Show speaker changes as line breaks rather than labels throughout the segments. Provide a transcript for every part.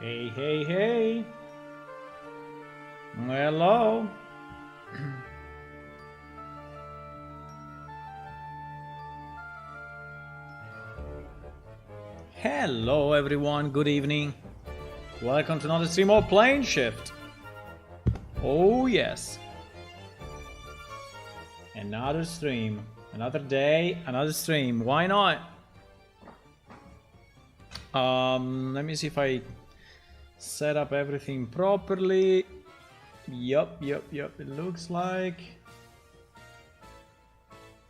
Hey, hey, hey. Hello. Hello, everyone. Good evening. Welcome to another stream of Plane Shift. Oh, yes. Another stream. Another day, another stream. Why not? Let me see if I set up everything properly. Yup. It looks like.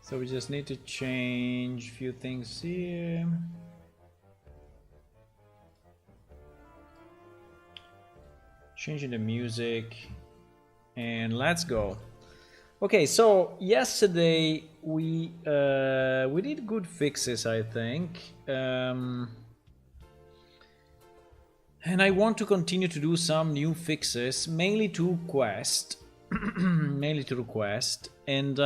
So we just need to change a few things here. Changing the music. And let's go. Okay, so yesterday we did good fixes, I think. And I want to continue to do some new fixes, mainly to Quest. Mainly to Request. And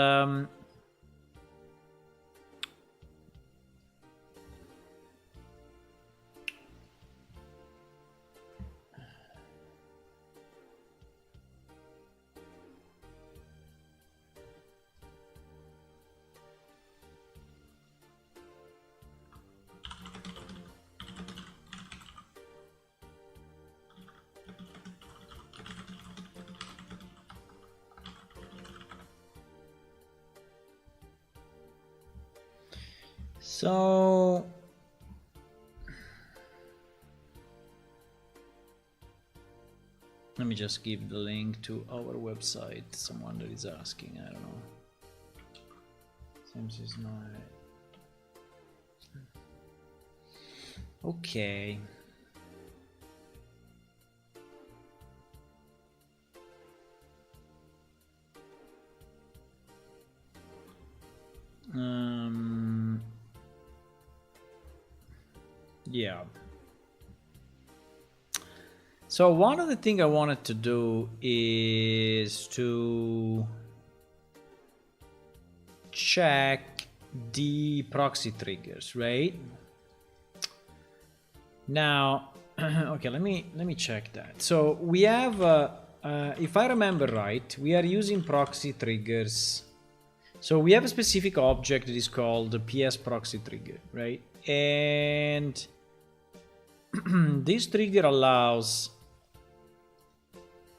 so let me just give the link to our website. Someone that is asking, I don't know. Seems it's not. Okay. Yeah. So one of the things I wanted to do is to check the proxy triggers, right? Now, okay, let me check that. So we have, if I remember right, we are using proxy triggers. So we have a specific object that is called the PS proxy trigger, right? And this trigger allows,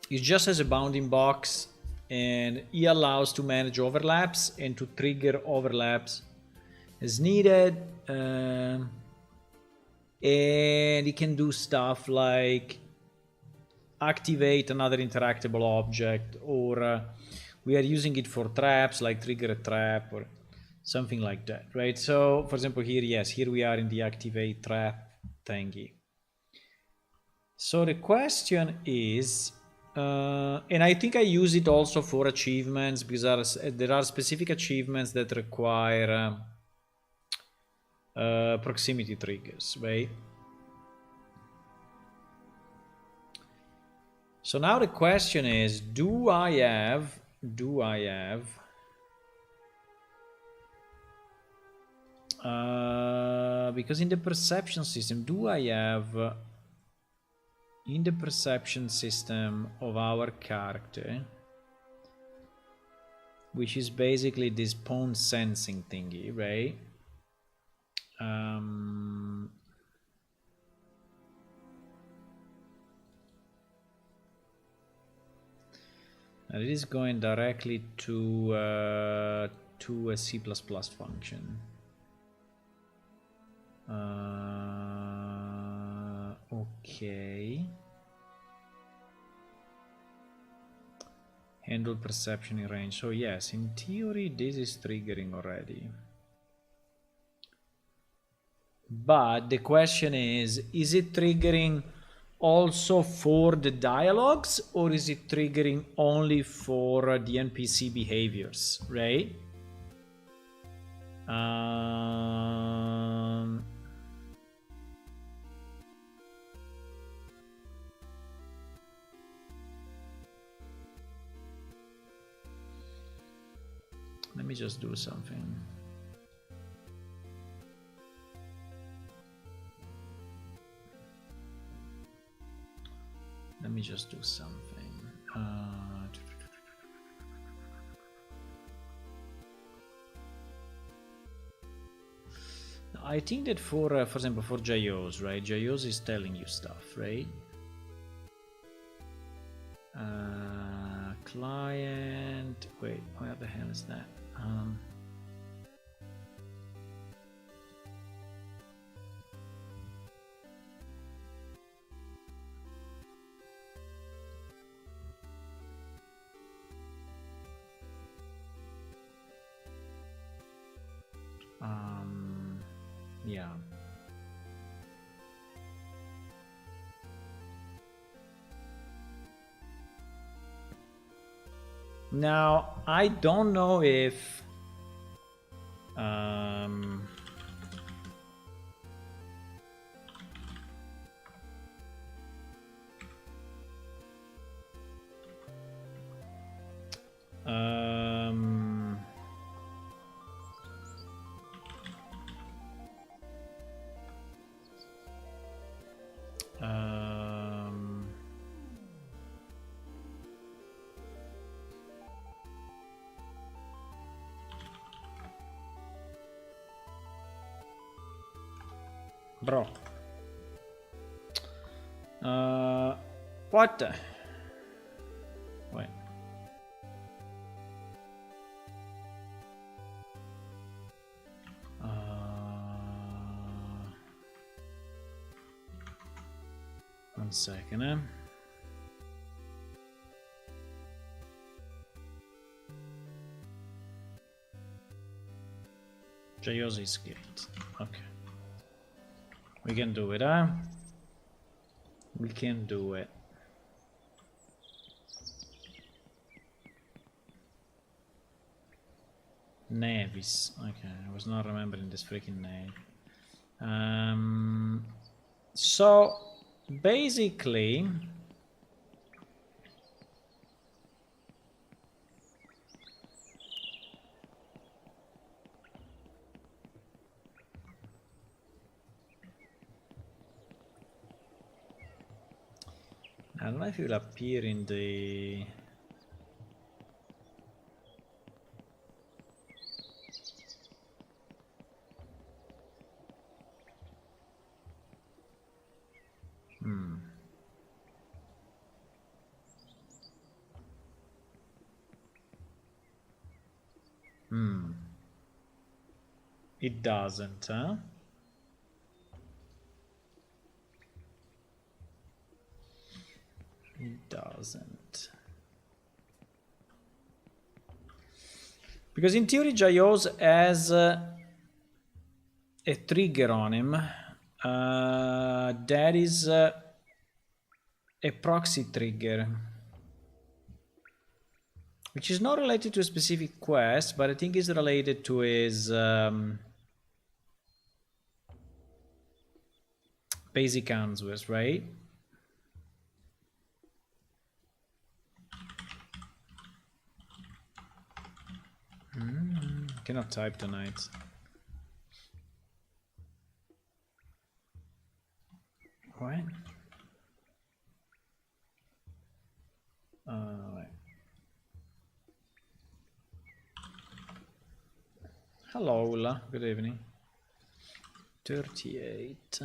it just has a bounding box, and it allows to manage overlaps and to trigger overlaps as needed. And it can do stuff like activate another interactable object, or we are using it for traps, like trigger a trap or something like that, right? So for example here, yes, here we are in the activate trap thingy. So the question is, and I think I use it also for achievements, because there are specific achievements that require proximity triggers, right? So now the question is, do I have because in the perception system, do I have in the perception system of our character, which is basically this pawn sensing thingy, right? And it is going directly to a C++ function. Okay. Handle perception in range. So yes, in theory this is triggering already. But the question is it triggering also for the dialogues, or is it triggering only for the NPC behaviors, right? Let me just do something. let me just do something. I think that for example, for JOs, right? JOs is telling you stuff, right? Client. Wait, where the hell is that? Yeah. Now, I don't know if bro. What the? Wait. One second, JOS is great. Okay. We can do it, huh? We can do it. Navis. Okay, I was not remembering this freaking name. So basically, I don't know if it will appear in the... It doesn't, huh? It doesn't. Because in theory, JOS has a trigger on him. That is a proxy trigger, which is not related to a specific quest, but I think is related to his basic answers, right? Cannot type tonight. What? Right. Hello, Ulla. Good evening. 38.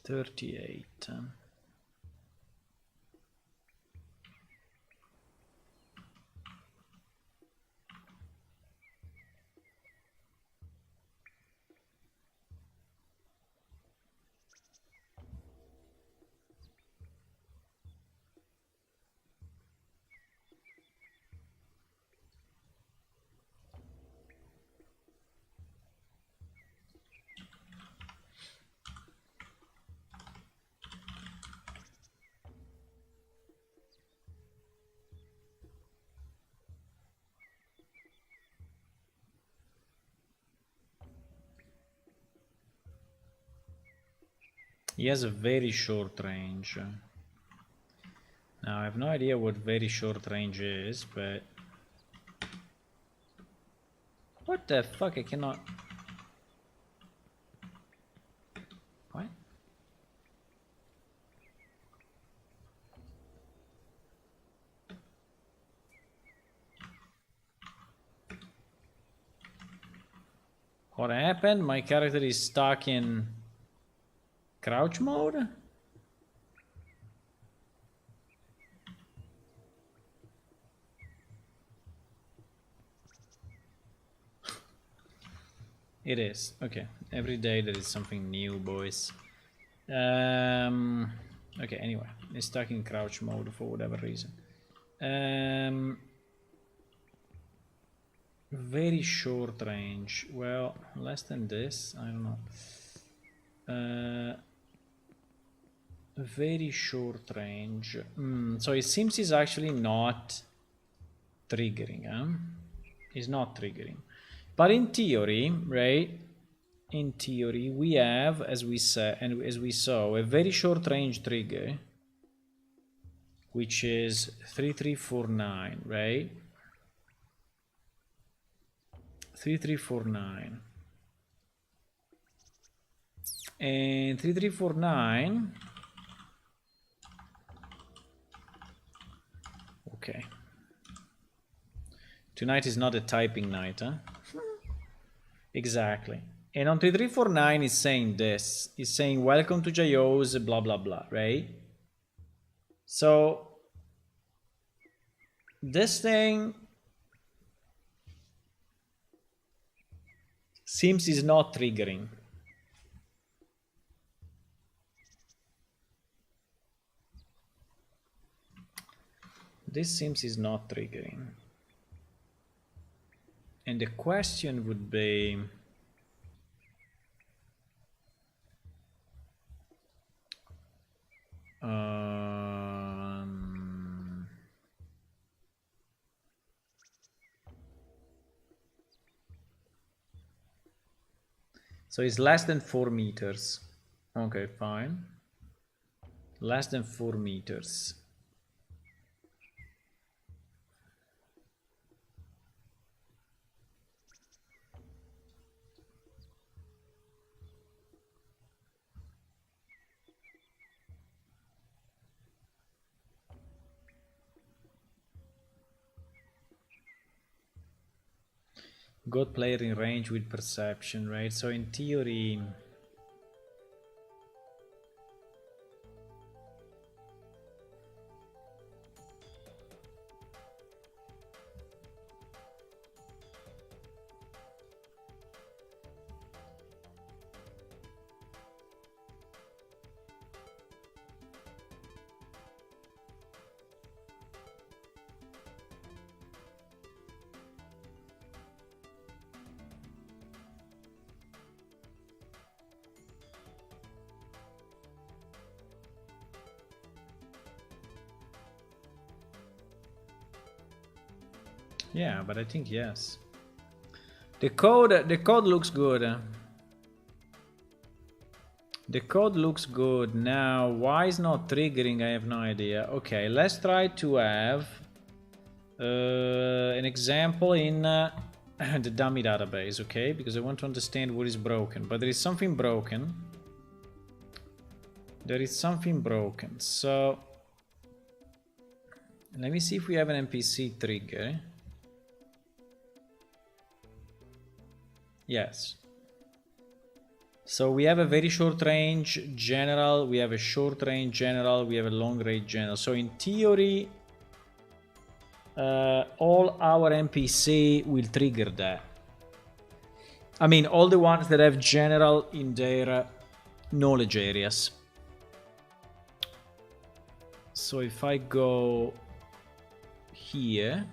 38. He has a very short range. Now, I have no idea what very short range is, but... What the fuck? I cannot... What? What happened? My character is stuck in crouch mode? It is. Okay. Every day there is something new, boys. Okay, anyway. It's stuck in crouch mode for whatever reason. Very short range. Well, less than this. I don't know. Very short range. So it seems it's actually not triggering, huh? It's not triggering. But in theory, right? In theory, we have, as we said and as we saw, a very short range trigger, which is 3349, right? 3349. And 3349. Okay. Tonight is not a typing night, huh? Exactly. And on 3349 is saying this. It's saying welcome to JO's blah blah blah, right? So this thing seems is not triggering. This seems is not triggering. And the question would be, so it's less than 4 meters. Okay, fine. Less than 4 meters. God player in range with perception, right? So in theory, yeah, but I think yes. The code looks good. The code looks good. Now, why is not triggering? I have no idea. Okay, let's try to have an example in the dummy database, okay? Because I want to understand what is broken. But there is something broken. There is something broken. So let me see if we have an NPC trigger. Yes. So we have a very short range general, we have a short range general, we have a long range general. So in theory, all our NPC will trigger that. I mean, all the ones that have general in their knowledge areas. So if I go here,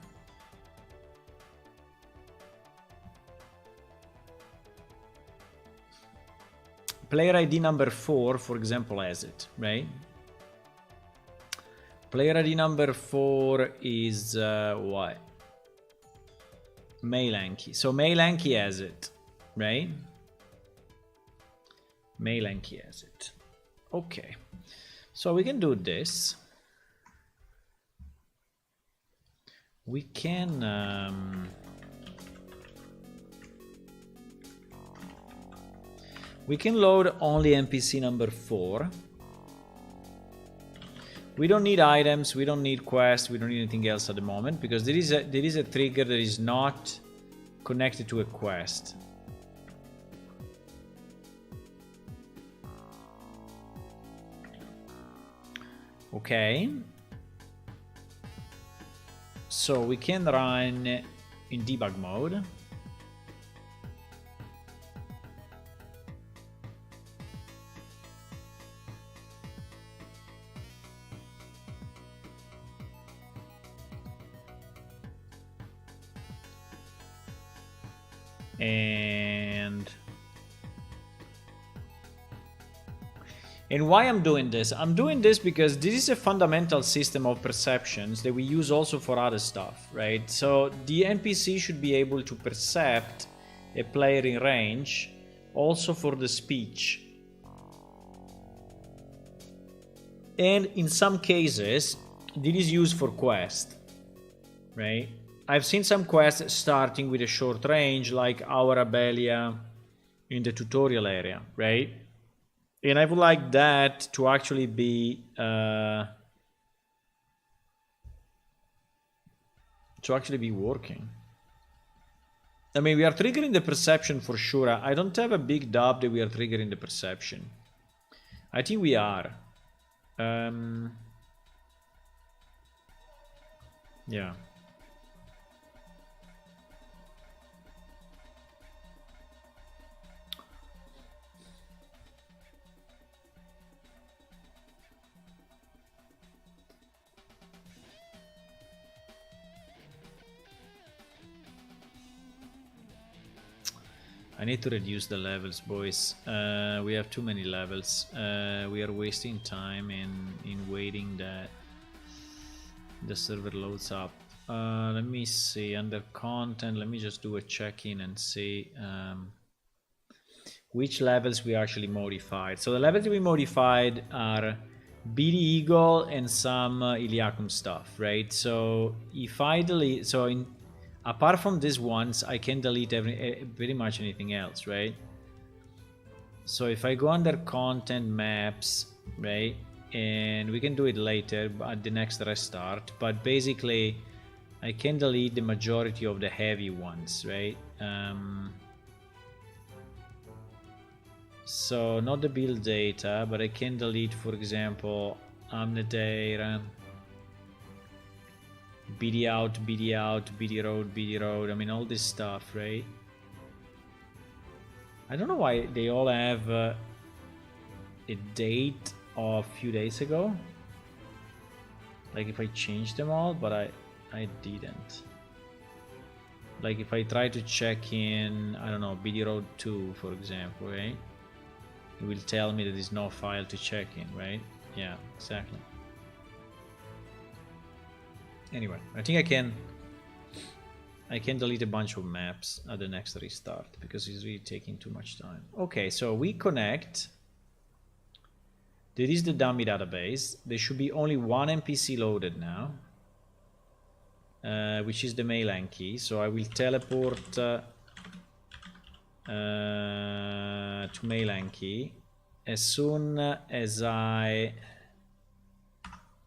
player ID number 4, for example, has it, right? Player ID number 4 is what? Mailanky. So Mailanky has it, right? Mailanky has it. Okay. So we can do this. We can load only NPC number 4. We don't need items, we don't need quests, we don't need anything else at the moment, because there is a trigger that is not connected to a quest. Okay. So we can run in debug mode. And why I'm doing this? I'm doing this because this is a fundamental system of perceptions that we use also for other stuff, right? So the NPC should be able to percept a player in range also for the speech. And in some cases, this is used for quest, right? I've seen some quests starting with a short range like Our Abelia in the tutorial area, right? And I would like that to actually be working. I mean, we are triggering the perception for sure. I don't have a big doubt that we are triggering the perception. I think we are. Yeah. I need to reduce the levels, boys. We have too many levels. We are wasting time in waiting that the server loads up. Let me see, under content, let me just do a check-in and see which levels we actually modified. So the levels we modified are BD Eagle and some Iliacum stuff, right? So if I delete, apart from these ones, I can delete pretty much anything else, right? So if I go under content maps, right, and we can do it later at the next restart, but basically I can delete the majority of the heavy ones, right? So not the build data, but I can delete, for example, Amnedair, BD out, BD out, BD road, I mean all this stuff, right? I don't know why they all have a date of a few days ago. Like if I changed them all, but I didn't. Like if I try to check in, I don't know, BD road 2, for example, right? It will tell me that there's no file to check in, right? Yeah, exactly. Anyway, I think I can delete a bunch of maps at the next restart because it's really taking too much time. Okay, so we connect. There is the dummy database. There should be only one NPC loaded now, which is the Mailan key. So I will teleport to Mailan key as soon as I...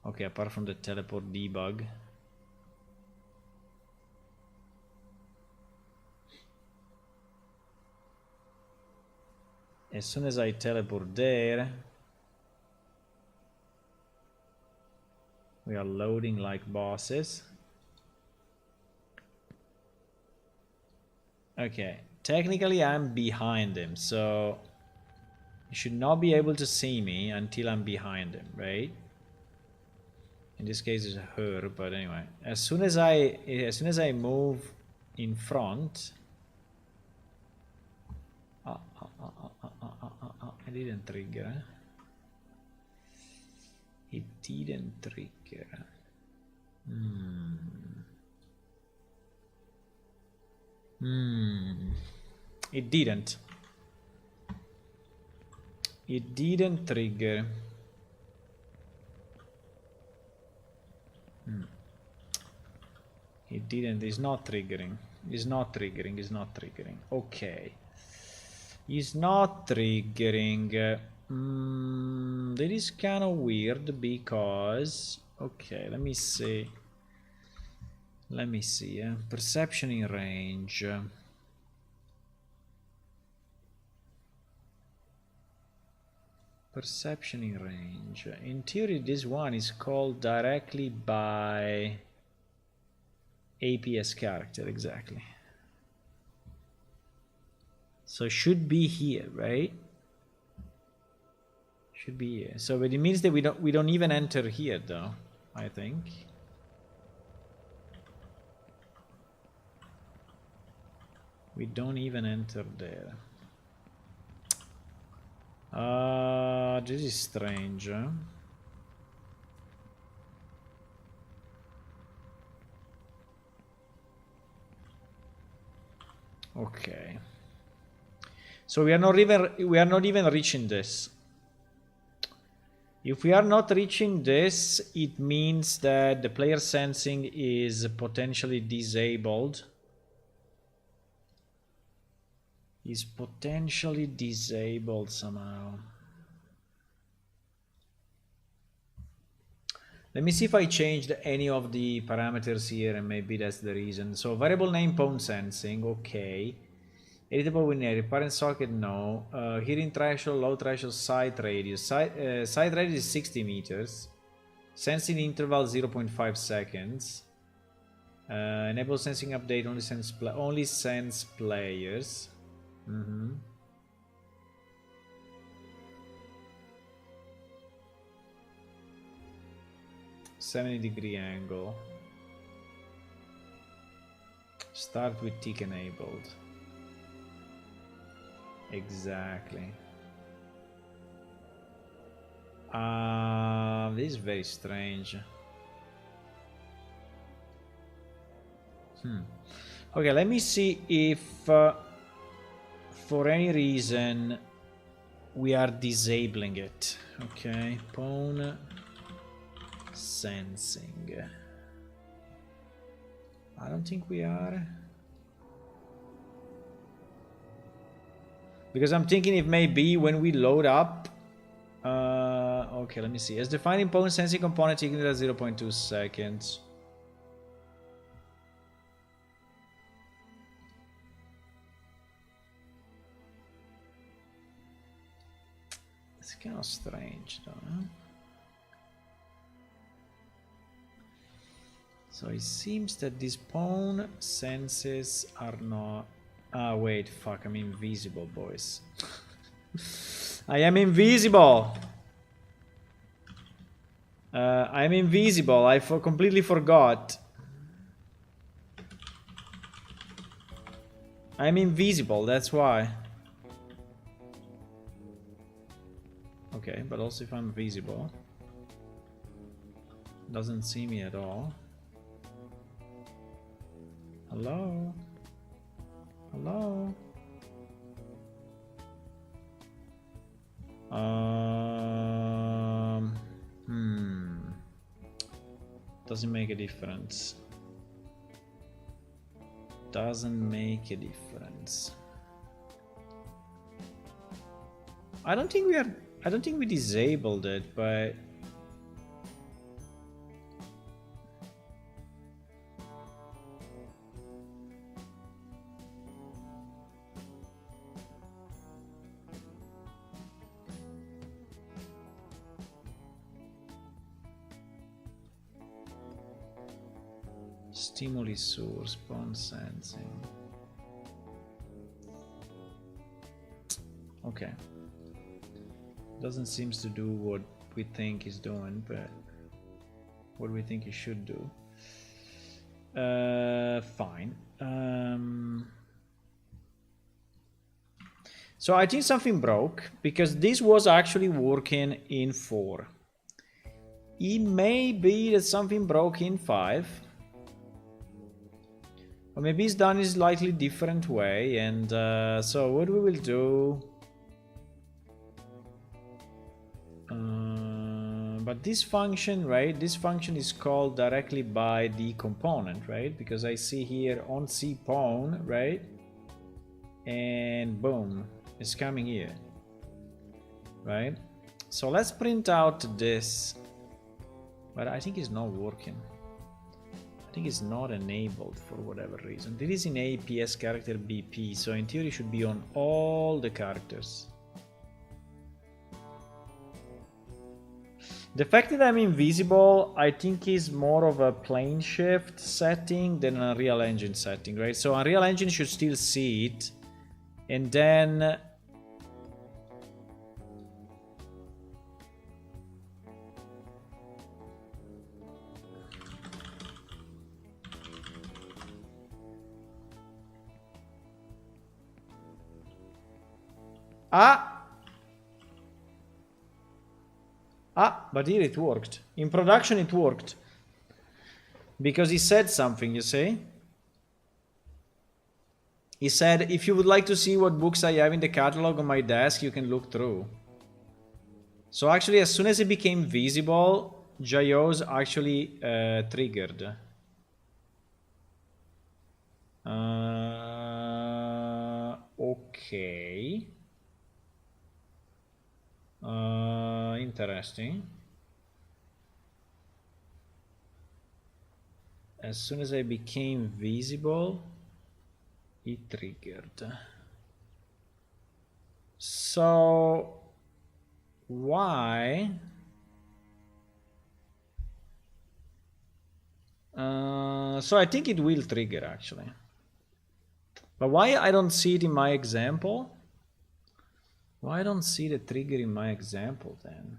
Okay, apart from the teleport debug. As soon as I teleport there, we are loading like bosses. Okay, technically I'm behind him, so you should not be able to see me until I'm behind him, right? In this case it's her, but anyway. As soon as I move in front... I didn't trigger. It didn't trigger. It didn't. It didn't trigger. It didn't. It's not triggering. It's not triggering. It's not triggering. Okay. It's not triggering. That is kind of weird because... Okay, let me see. Let me see. Perception in range. perception in range. In theory, this one is called directly by APS character, exactly. So should be here, right? Should be here. So but it means that we don't even enter here though, I think. We don't even enter there. This is strange, huh? Okay. So we are not even reaching this. If we are not reaching this, it means that the player sensing is potentially disabled. Is potentially disabled somehow. Let me see if I changed any of the parameters here, and maybe that's the reason. So variable name pawn sensing, okay. Editable win area, parent socket, no. Hearing threshold, low threshold, sight radius. Sight radius is 60 meters. Sensing interval 0.5 seconds. Enable sensing update, only sense players. 70-degree angle. Start with tick enabled. Exactly. This is very strange. Okay, let me see if for any reason we are disabling it. Okay, pawn sensing. I don't think we are. Because I'm thinking it may be when we load up. Okay, let me see. As defined in pawn sensing component equal to 0.2 seconds. It's kind of strange though, huh? So it seems that these pawn senses are not... Ah, wait, fuck, I'm invisible, boys. I am invisible! I'm invisible, I completely forgot. I'm invisible, that's why. Okay, but also if I'm visible, doesn't see me at all. Hello? Hello? Doesn't make a difference. Doesn't make a difference. I don't think we disabled it, but stimuli source, pawn sensing. Okay. Doesn't seem to do what we think it's doing, but what we think it should do. Fine. So I think something broke, because this was actually working in 4. It may be that something broke in 5. Or maybe it's done in a slightly different way, and so what we will do... but this function, right? This function is called directly by the component, right? Because I see here on C pawn, right? And boom, it's coming here, right? So let's print out this, but I think it's not working. I think it's not enabled for whatever reason. This is in APS character BP, so in theory it should be on all the characters. The fact that I'm invisible, I think is more of a plane shift setting than an Unreal Engine setting, right? So Unreal Engine should still see it. And then... but here it worked. In production it worked. Because he said something, you see? He said, if you would like to see what books I have in the catalog on my desk, you can look through. So actually, as soon as it became visible, JOs actually triggered. Okay. Interesting. As soon as I became visible, it triggered. So why? So I think it will trigger actually. But why I don't see it in my example? Why I don't see the trigger in my example then?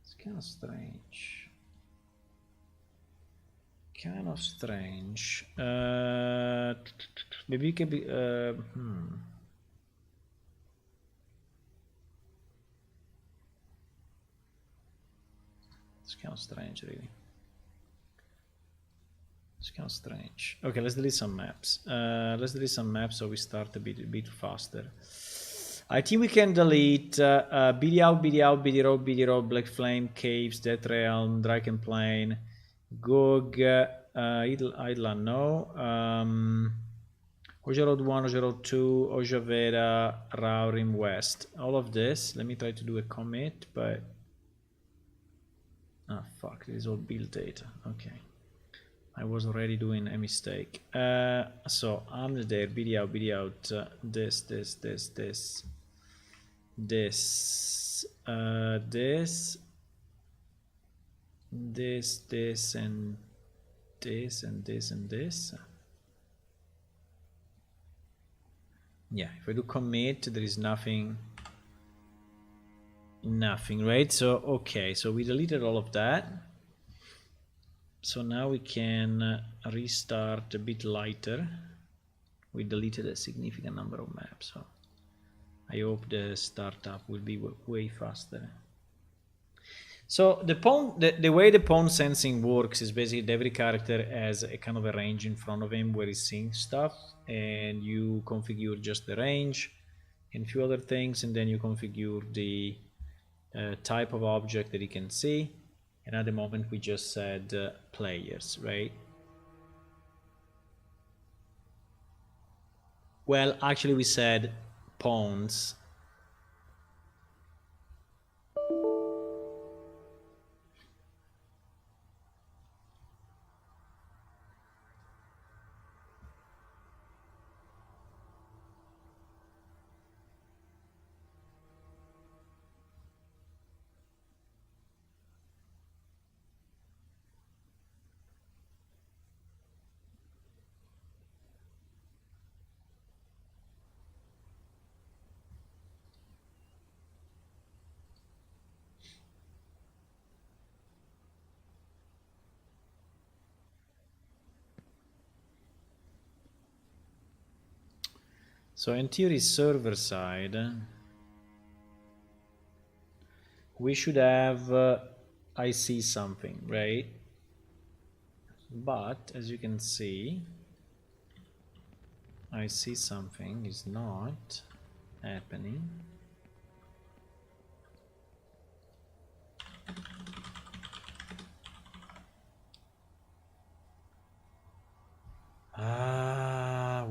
It's kind of strange. Kind of strange. Maybe it can be... It's kind of strange, really. It's kind of strange. Okay, let's delete some maps. Let's delete some maps so we start a bit faster. I think we can delete BD out, BD Road, Black Flame, Caves, Death Realm, Draken Plain, Gog, Idla, no. Oja Road 1, Oja Road 2, Oja Vera, Raurim West. All of this. Let me try to do a commit, but... Ah, fuck, this is all build data. Okay. I was already doing a mistake. So I'm there, BD out, this, and this. Yeah, if I do commit, there is nothing, right? So, okay, so we deleted all of that. So now we can restart a bit lighter. We deleted a significant number of maps, so I hope the startup will be way faster. So the way the pawn sensing works is basically that every character has a kind of a range in front of him where he's seeing stuff, and you configure just the range and a few other things, and then you configure the type of object that he can see. And at the moment we just said players, right? Well, actually we said pawns. So in theory, server side, we should have I see something, right? But as you can see, I see something is not happening.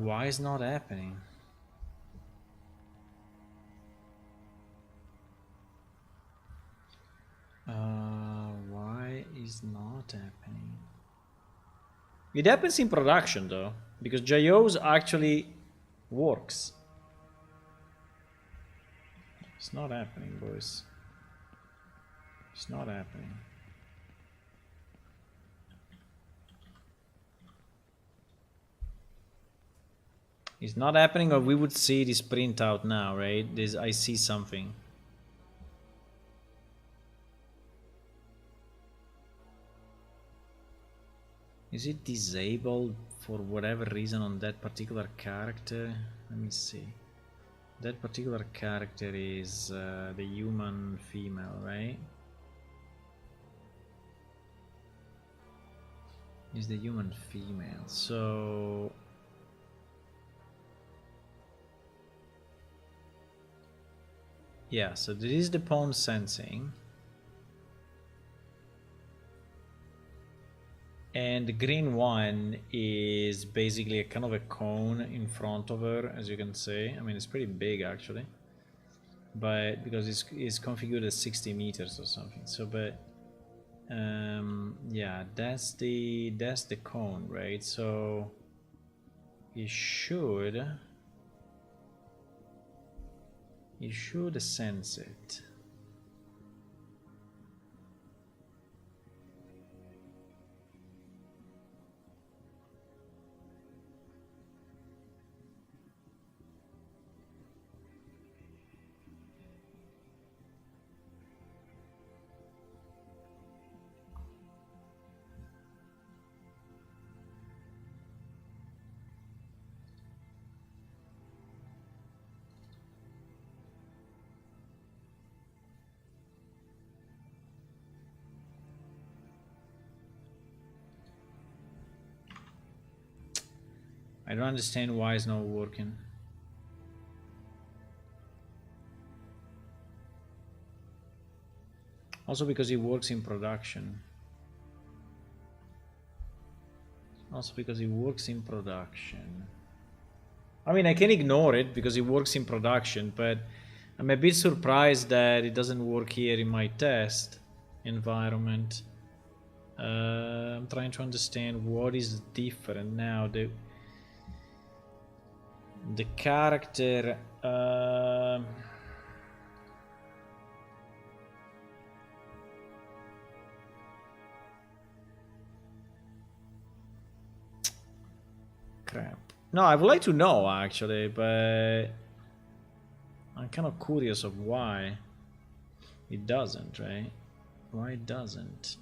Why is not happening? Why is not happening? It happens in production though, because JOs actually works. It's not happening, boys. It's not happening. It's not happening, or we would see this printout now, right? This, I see something. Is it disabled for whatever reason on that particular character? Let me see. That particular character is the human female, right? Is the human female. So yeah, so this is the pawn sensing. And the green one is basically a kind of a cone in front of her, as you can see. I mean, it's pretty big actually, but because it's configured as 60 meters or something. So, but yeah, that's the cone, right? So it should sense it. I don't understand why it's not working. Also because it works in production. Also because it works in production. I mean, I can ignore it because it works in production, but I'm a bit surprised that it doesn't work here in my test environment. I'm trying to understand what is different now. The character crap. No, I would like to know actually, but I'm kind of curious of why it doesn't, right? Why it doesn't.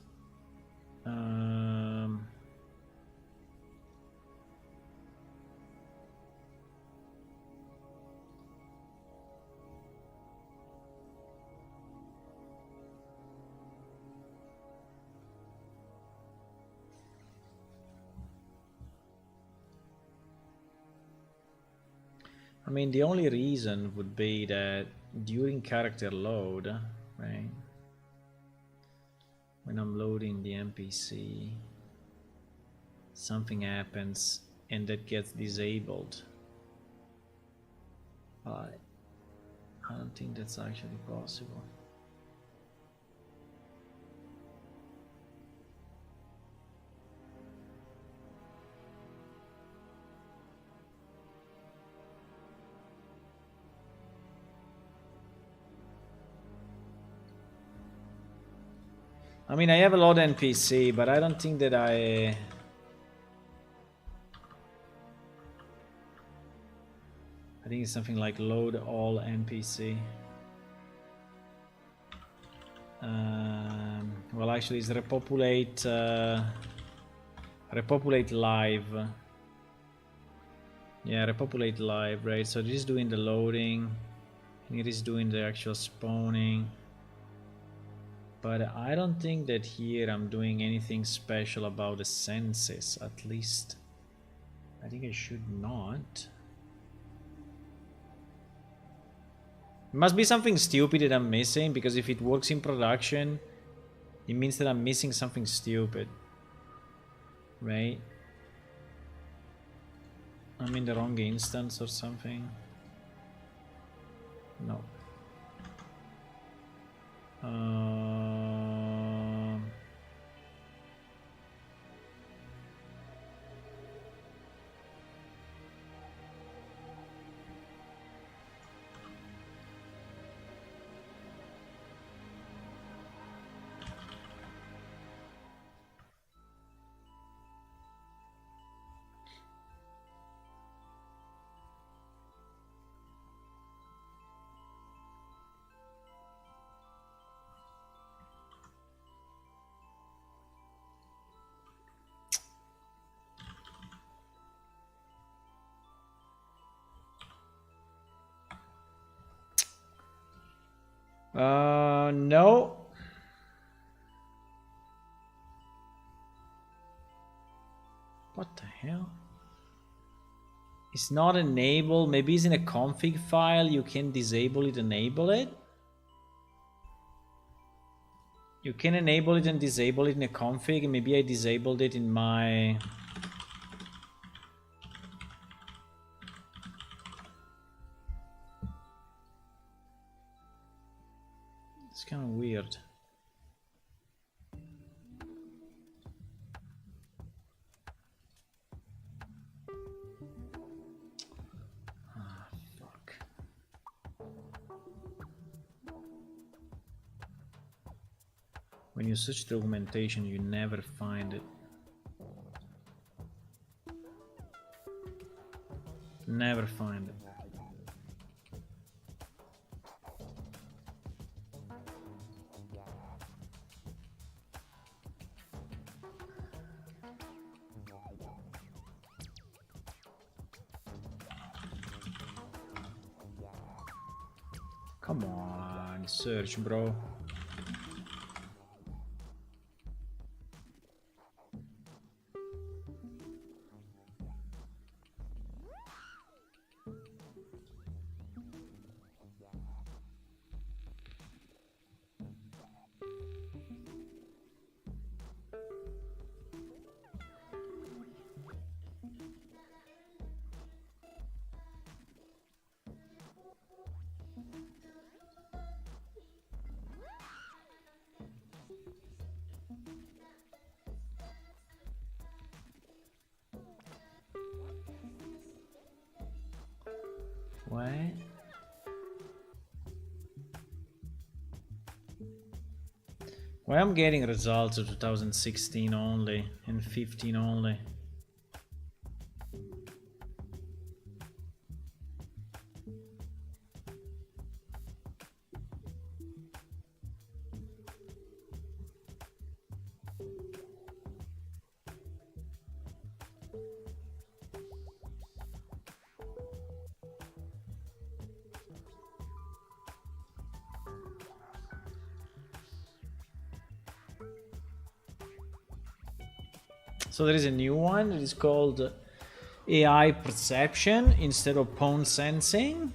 I mean, the only reason would be that during character load, right? When I'm loading the NPC, something happens and that gets disabled. But I don't think that's actually possible. I mean, I have a lot of NPC, but I don't think that I think it's something like load all NPC. Well, actually, it's repopulate live. Yeah, repopulate live, right? So this is doing the loading, and it is doing the actual spawning. But I don't think that here I'm doing anything special about the senses, at least. I think I should not. It must be something stupid that I'm missing, because if it works in production, it means that I'm missing something stupid. Right? I'm in the wrong instance or something. No. No. What the hell? It's not enabled. Maybe it's in a config file. You can disable it, enable it. You can enable it and disable it in a config. Maybe I disabled it in my... It's kind of weird. When you search documentation, you never find it. Never find it. Come on, search, bro. What? Why I'm getting results of 2016 only and 15 only? So there is a new one. It is called AI perception instead of pawn sensing.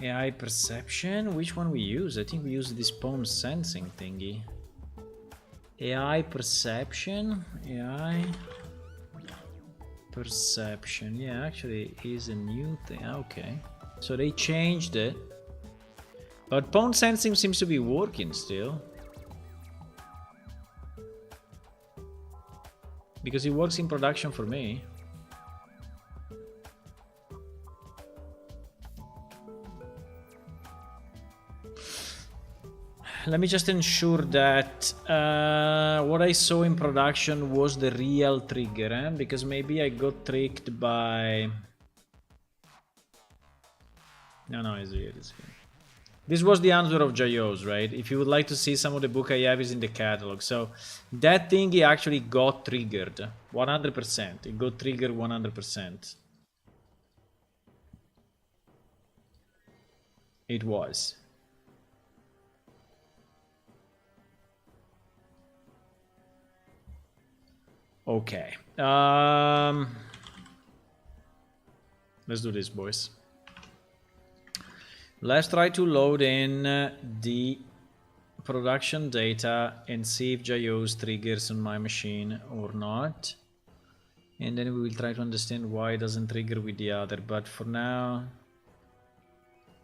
AI perception. Which one we use? I think we use this pawn sensing thingy. AI perception. AI perception. Yeah, actually it is a new thing. Okay. So they changed it. But pawn sensing seems to be working still. Because it works in production for me. Let me just ensure that what I saw in production was the real trigger, because maybe I got tricked by... No, it's here, it's here. This was the answer of Jayos, right? If you would like to see some of the book I have is in the catalog. So that thing he actually got triggered 100%. It got triggered 100%. It was. Okay. Let's do this, boys. Let's try to load in the production data and see if Jayos triggers on my machine or not. And then we will try to understand why it doesn't trigger with the other. But for now,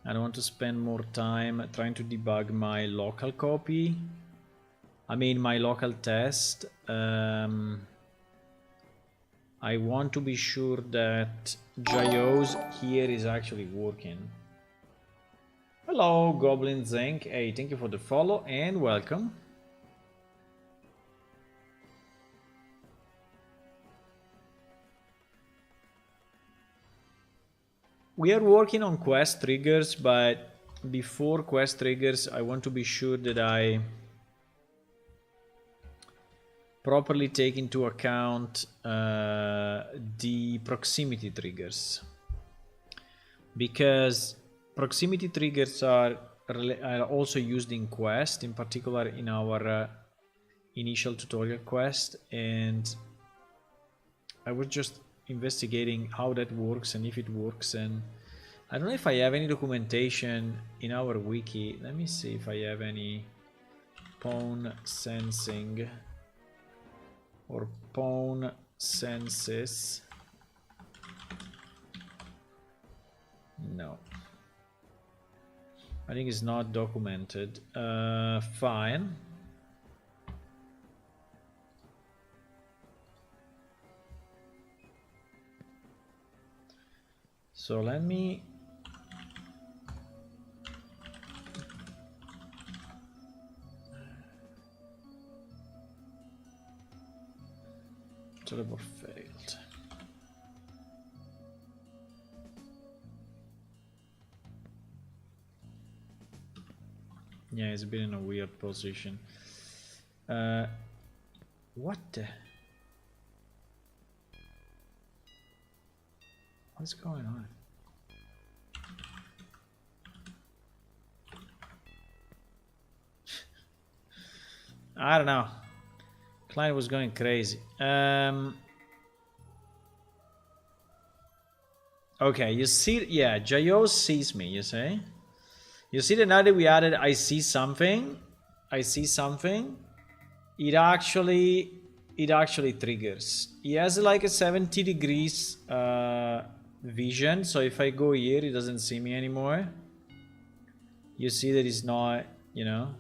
I don't want to spend more time trying to debug my local copy. I mean my local test. I want to be sure that Jayos here is actually working. Hello, Goblin Zenk. Hey, thank you for the follow and welcome. We are working on quest triggers, but before quest triggers, I want to be sure that I properly take into account the proximity triggers. Because proximity triggers are are also used in quest, in particular in our initial tutorial quest, and I was just investigating how that works and if it works, and I don't know if I have any documentation in our wiki. Let me see if I have any pawn sensing or pawn senses. No, I think it's not documented. Fine. So let me teleport failed. Yeah, it's been in a weird position. What the? What's going on? I don't know. Client was going crazy. Okay, you see, yeah, Jayo sees me, you say? You see that now that we added I see something, it actually triggers. He has like a 70 degrees vision, so if I go here, he doesn't see me anymore. You see that he's not, you know,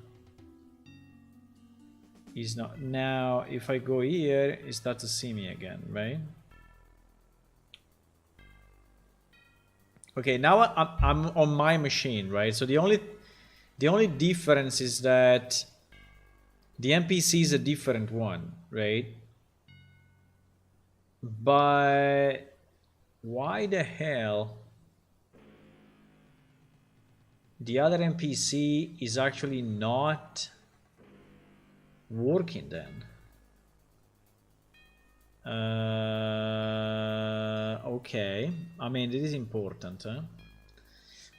he's not. Now, if I go here, he starts to see me again, right? Okay, now I'm on my machine, right? So the only difference is that the NPC is a different one, right? But why the hell the other NPC is actually not working then? Okay, I mean, it is important, huh?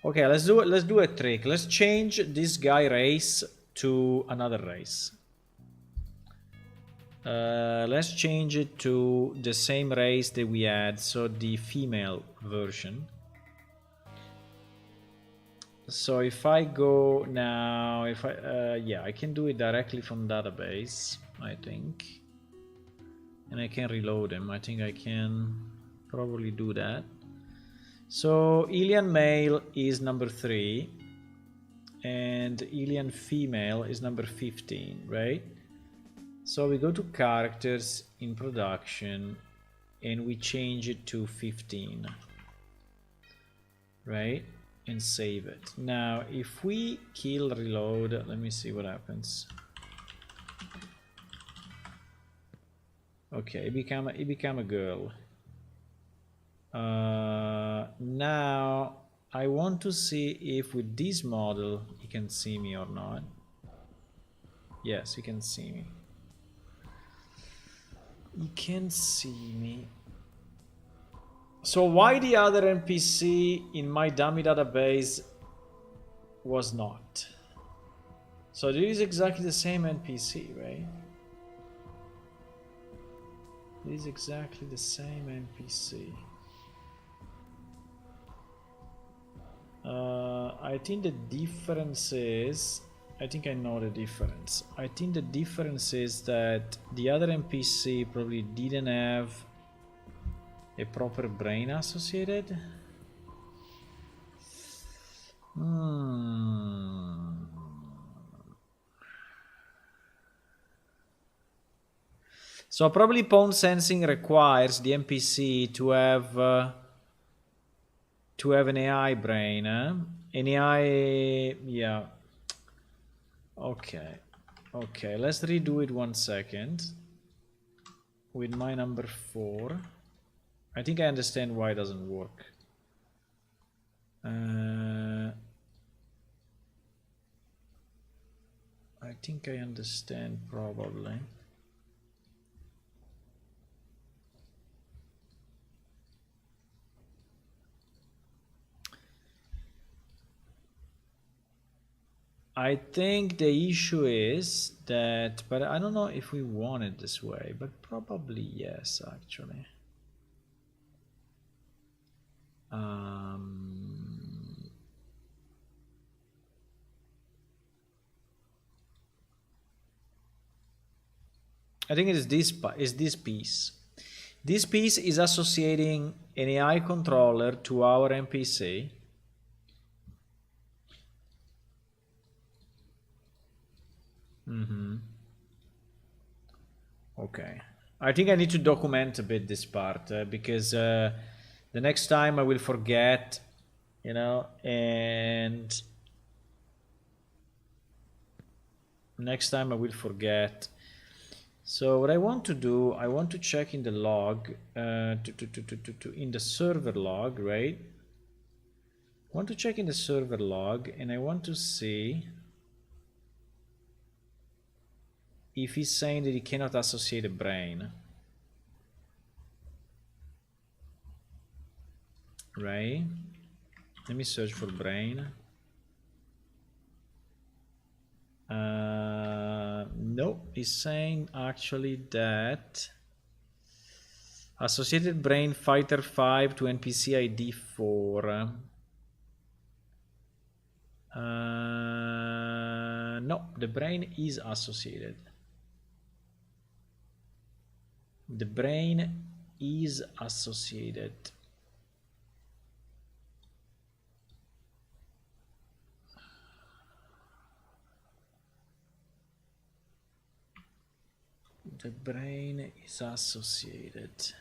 Okay, let's do a trick. Let's change this guy race to another race. Let's change it to the same race that we had, so the female version. So if I go now, if I yeah, I can do it directly from database, I think, and I can reload them. I think I can probably do that. So Ilian male is number 3 and Ilian female is number 15, right? So we go to characters in production and we change it to 15, right? And save it. Now if we kill reload, let me see what happens. Okay, it become a girl. Now I want to see if with this model he can see me or not. Yes, he can see me. He can see me. So why the other NPC in my dummy database was not? So this is exactly the same NPC, right? This is exactly the same NPC. I think the difference is, I think I know the difference. I think the difference is that the other NPC probably didn't have a proper brain associated. So probably pawn sensing requires the NPC to have an AI brain, an AI, yeah. Okay, let's redo it 1 second with my number 4. I think I understand why it doesn't work. I think I understand probably. I think the issue is that, but I don't know if we want it this way, but probably yes, actually. I think it is this piece. This piece is associating an AI controller to our NPC. Okay. I think I need to document a bit this part because the next time I will forget, you know, and next time I will forget. So what I want to do, I want to check in the log, in the server log, right? I want to check in the server log and I want to see if he's saying that he cannot associate a brain. Right? Let me search for brain. No, he's saying actually that associated brain fighter 5 to NPC ID 4. No, the brain is associated. The brain is associated. The brain is associated.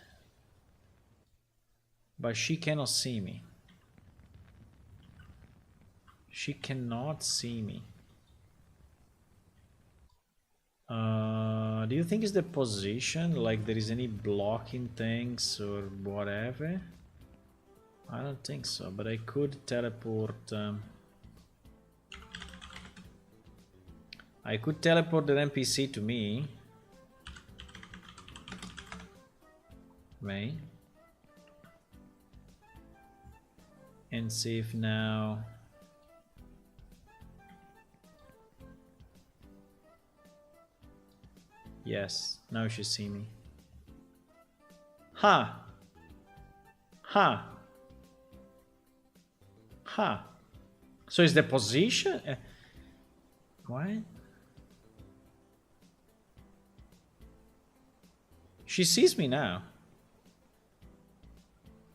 But she cannot see me. She cannot see me. Do you think it's the position? Like there is any blocking things or whatever? I don't think so, but I could teleport. I could teleport the NPC to me. Right? And see if now. Yes, now she see me. Ha! Ha! Ha! So is the position? What? She sees me now.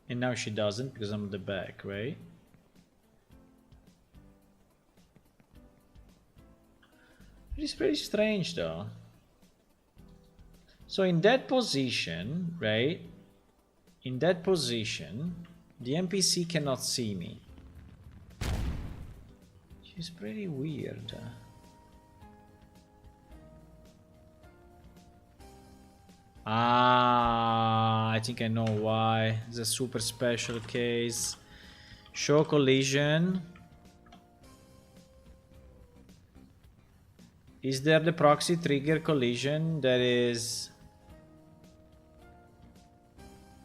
And now she doesn't because I'm at the back, right? It's very strange though. So in that position, right? In that position, the NPC cannot see me. She's pretty weird. I think I know why. It's a super special case. Show collision. Is there the proxy trigger collision that is...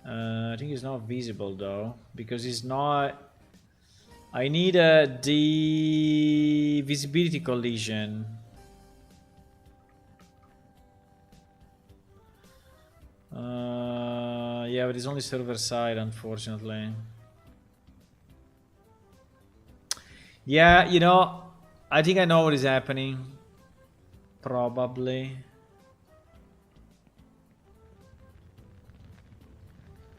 I think it's not visible though, because it's not... I need the visibility collision. Yeah, but it's only server side, unfortunately. Yeah, you know, I think I know what is happening. Probably.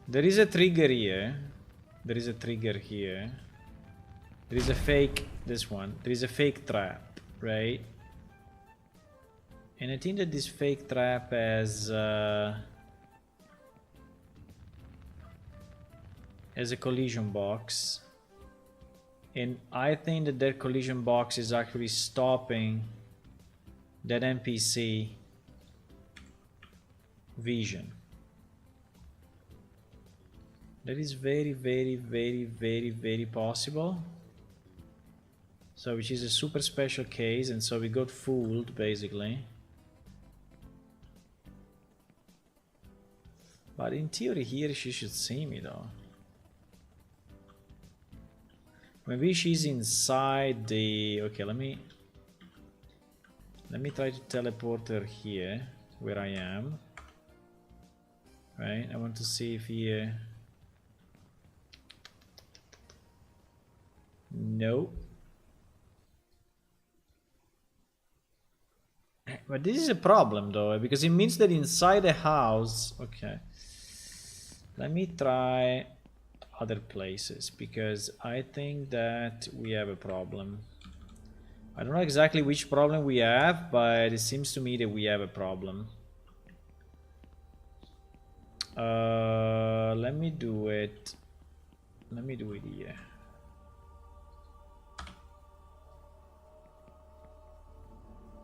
There is a trigger here. There is a trigger here. There is a fake, this one. There is a fake trap, right? And I think that this fake trap has a collision box. And I think that that collision box is actually stopping that NPC vision. That is very, very, very, very, very possible. So which is a super special case, and so we got fooled basically. But in theory here she should see me though. Maybe she's inside the... Okay, let me Let me try to teleport her here, where I am. Right, I want to see if here... No. But this is a problem though, because it means that inside the house... Okay. Let me try other places, because I think that we have a problem. I don't know exactly which problem we have, but it seems to me that we have a problem. Let me do it. Let me do it here.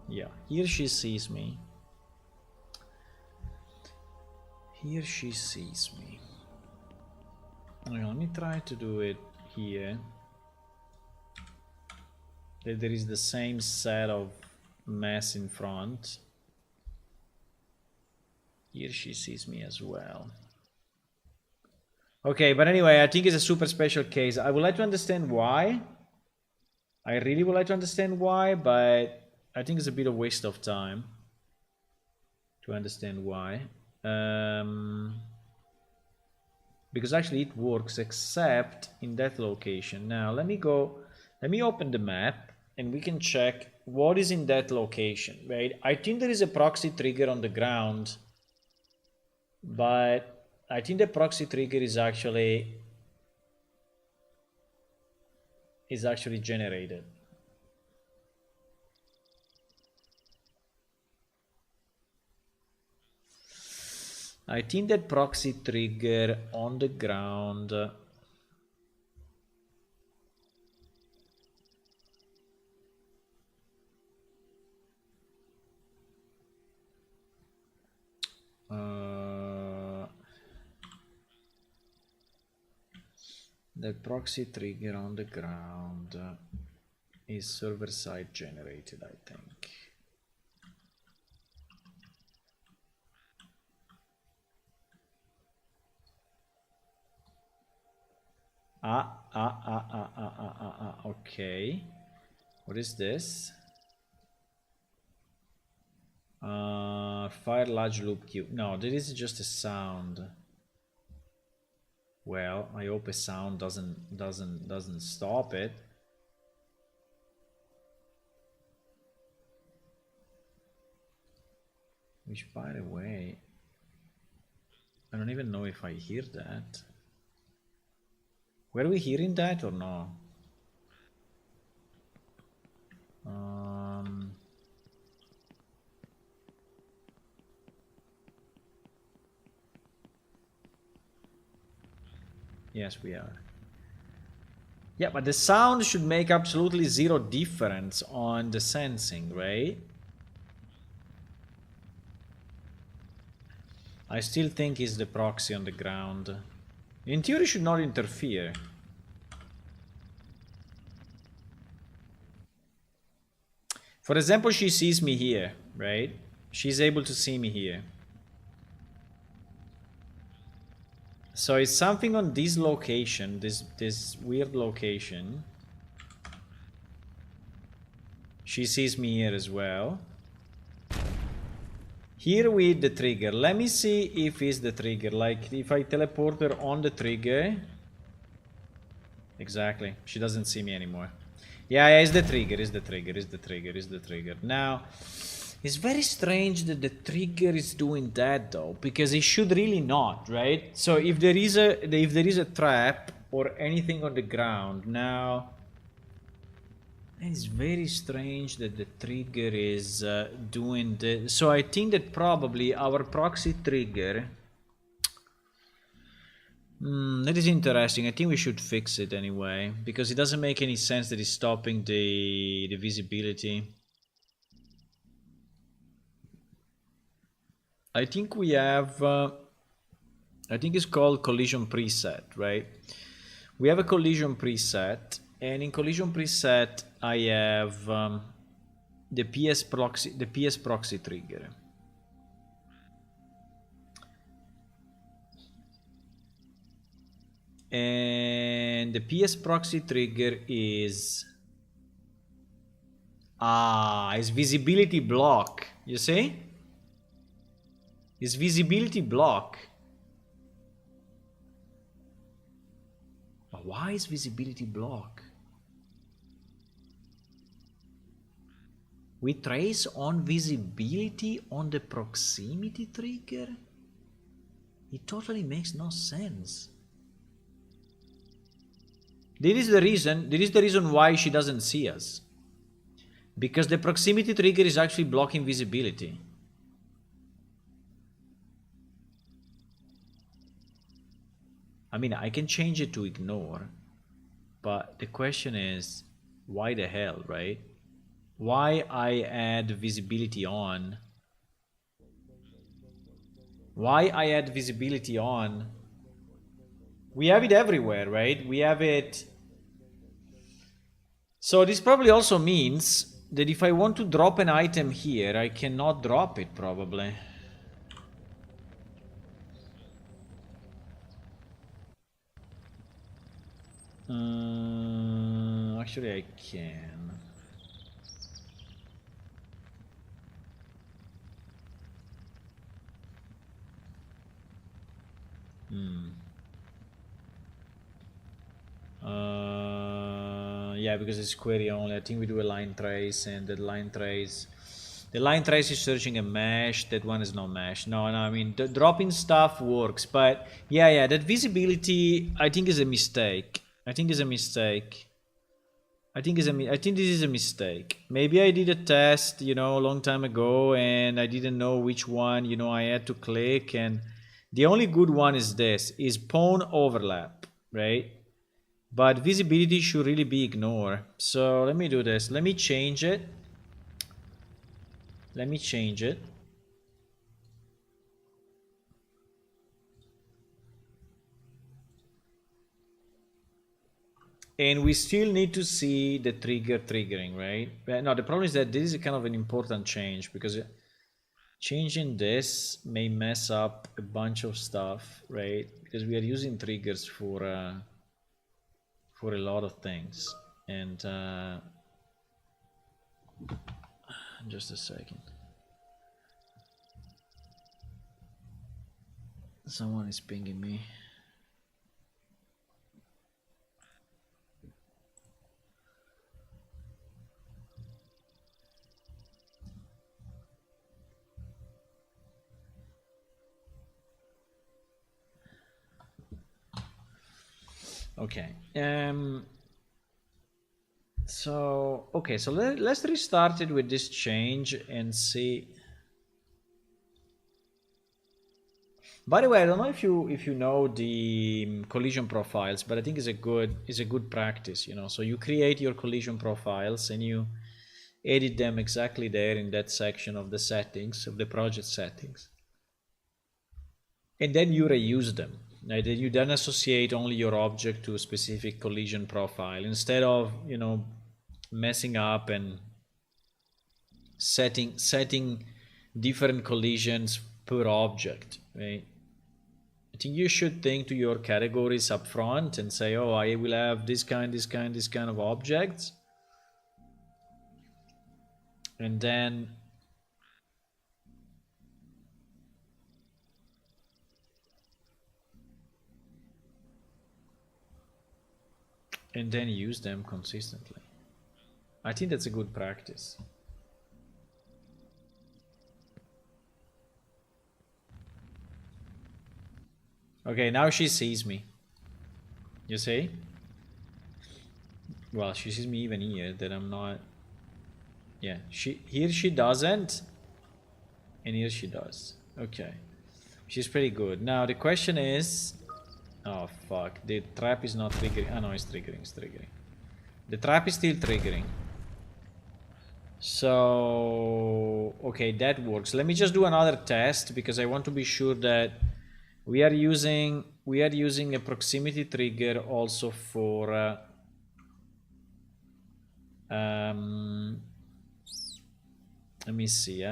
Yeah, here she sees me. Here she sees me. Okay, let me try to do it here. There is the same set of mess in front. Here she sees me as well. Okay, but anyway, I think it's a super special case. I would like to understand why. I really would like to understand why, but I think it's a bit of waste of time to understand why. Because actually it works except in that location. Now let me open the map and we can check what is in that location, right? I think there is a proxy trigger on the ground, but I think the proxy trigger is actually generated. I think that proxy trigger on the ground the proxy trigger on the ground is server side generated, I think. Okay. What is this? Fire large loop queue. No, this is just a sound. Well, I hope a sound doesn't stop it. Which, by the way, I don't even know if I hear that. Were we hearing that or no? Yes, we are. Yeah, but the sound should make absolutely zero difference on the sensing, right? I still think it's the proxy on the ground. In theory, should not interfere. For example, she sees me here, right? She's able to see me here. So it's something on this location, this weird location. She sees me here as well. Here with the trigger. Let me see if it's the trigger. Like if I teleport her on the trigger. Exactly. She doesn't see me anymore. Yeah, it's the trigger, it's the trigger, it's the trigger, it's the trigger. Now, it's very strange that the trigger is doing that though, because it should really not, right? So if there is a trap or anything on the ground, now it's very strange that the trigger is doing the. So I think that probably our proxy trigger. That is interesting. I think we should fix it anyway, because it doesn't make any sense that it's stopping the visibility. I think we have, I think it's called collision preset, right? We have a collision preset, and in collision preset, I have the PS proxy trigger. And the PS proxy trigger is Ah, it's visibility block. You see? It's visibility block. But why is visibility block? We trace on visibility on the proximity trigger? It totally makes no sense. This is the reason why she doesn't see us. Because the proximity trigger is actually blocking visibility. I mean, I can change it to ignore, but the question is, why the hell, right? Why I add visibility on? Why I add visibility on? We have it everywhere, right? We have it. So this probably also means that if I want to drop an item here, I cannot drop it probably. Actually, I can. Yeah, because it's query only. I think we do a line trace, and the line trace is searching a mesh. That one is not mesh. No, I mean the dropping stuff works, but yeah, that visibility I think is a mistake. I think this is a mistake. Maybe I did a test, a long time ago, and I didn't know which one, I had to click, and the only good one is this, is pawn overlap, right? But visibility should really be ignored. So let me do this. Let me change it. And we still need to see the triggering, right? But no, the problem is that this is kind of an important change, because changing this may mess up a bunch of stuff, right? Because we are using triggers for a lot of things. And just a second. Someone is pinging me. Okay. So let's restart it with this change and see. By the way, I don't know if you know the collision profiles, but I think it's a good practice, So you create your collision profiles and you edit them exactly there in that section of the settings, of the project settings. And then you reuse them. Right? You then associate only your object to a specific collision profile instead of, messing up and setting different collisions per object, right? I think you should think to your categories up front and say, oh, I will have this kind of objects. And then use them consistently. I think that's a good practice. Okay, now she sees me. You see? Well, she sees me even here, that I'm not... Yeah, here she doesn't, and here she does. Okay. She's pretty good. Now, the question is... Oh, fuck. The trap is not triggering. Oh, no, it's triggering, The trap is still triggering. So... Okay, that works. Let me just do another test, because I want to be sure that we are using a proximity trigger also for... let me see,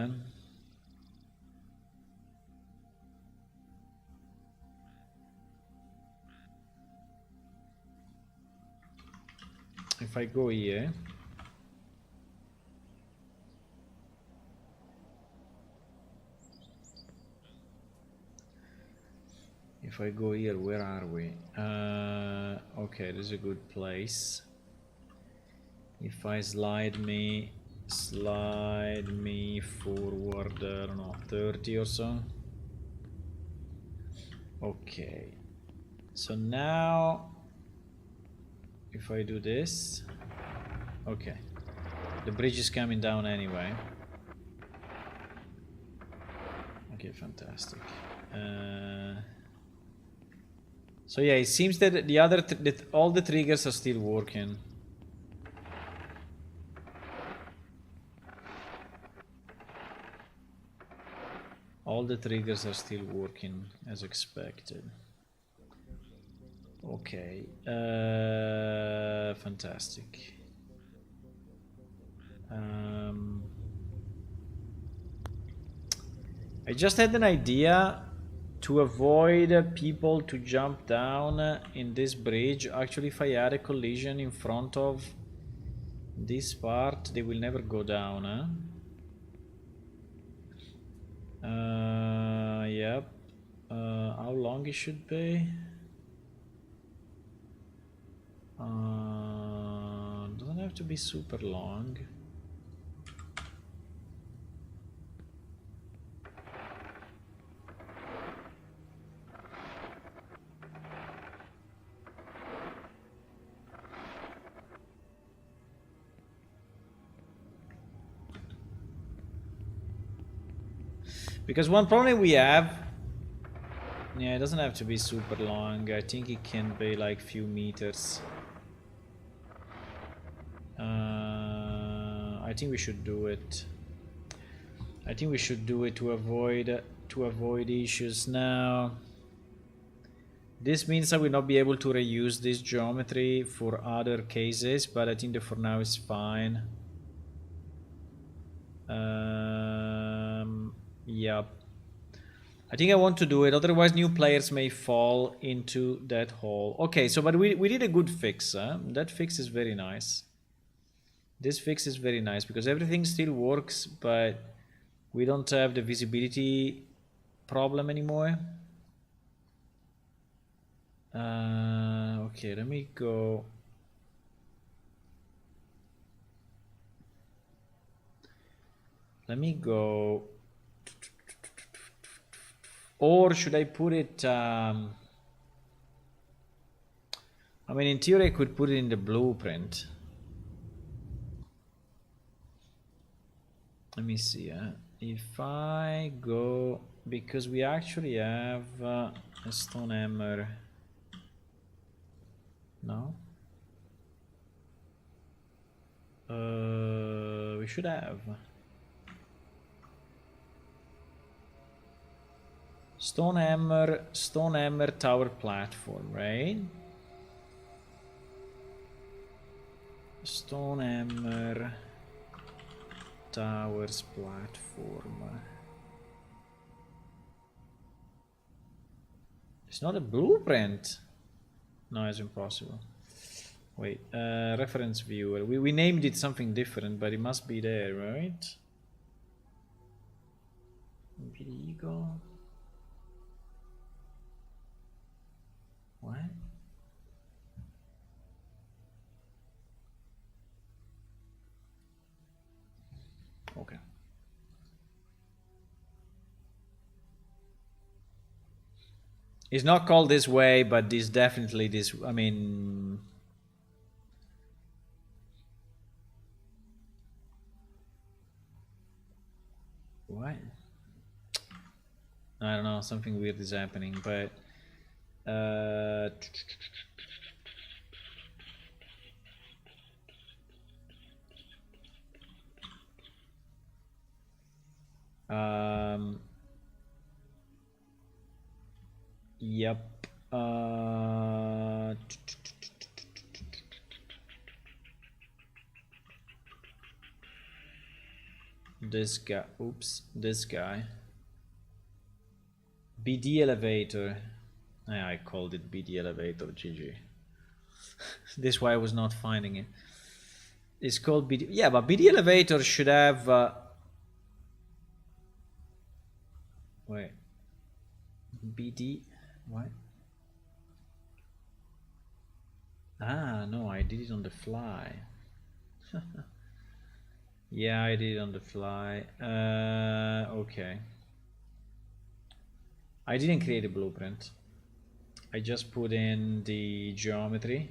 if I go here, If I go here, where are we? Okay, this is a good place. If I slide me forward, I don't know, 30 or so. Okay. So now, if I do this, okay. The bridge is coming down anyway. Okay, fantastic. So yeah, it seems that the other, all the triggers are still working. All the triggers are still working as expected. Okay, fantastic. I just had an idea to avoid people to jump down in this bridge. Actually, if I add a collision in front of this part, they will never go down, huh? Yep. How long it should be? Doesn't have to be super long. Because one problem we have, yeah, it doesn't have to be super long. I think it can be like few meters. I think we should do it. I think we should do it to avoid issues now. This means I will not be able to reuse this geometry for other cases, but I think that for now it's fine. Yep. I think I want to do it, otherwise new players may fall into that hole. Okay, so but we did a good fix, huh? That fix is very nice. This fix is very nice because everything still works, but we don't have the visibility problem anymore. Okay, let me go. Let me go. Or should I put it? I mean, in theory, I could put it in the blueprint. Let me see. If I go, because we actually have a stone hammer. No. We should have. Stone hammer tower platform, right? Stone hammer towers platform. It's not a blueprint. No, it's impossible. Wait, reference viewer. We named it something different, but it must be there, right? Eagle. What? Okay. It's not called this way, but this definitely this. I mean, what? I don't know. Something weird is happening, but. Yep. This guy. Oops. This guy. BD elevator. I called it BD elevator. GG. This is why I was not finding it. It's called BD. Yeah, but BD elevator should have. Wait. BD. What? Ah, no, I did it on the fly. Yeah, I did it on the fly. Okay. I didn't create a blueprint. I just put in the geometry.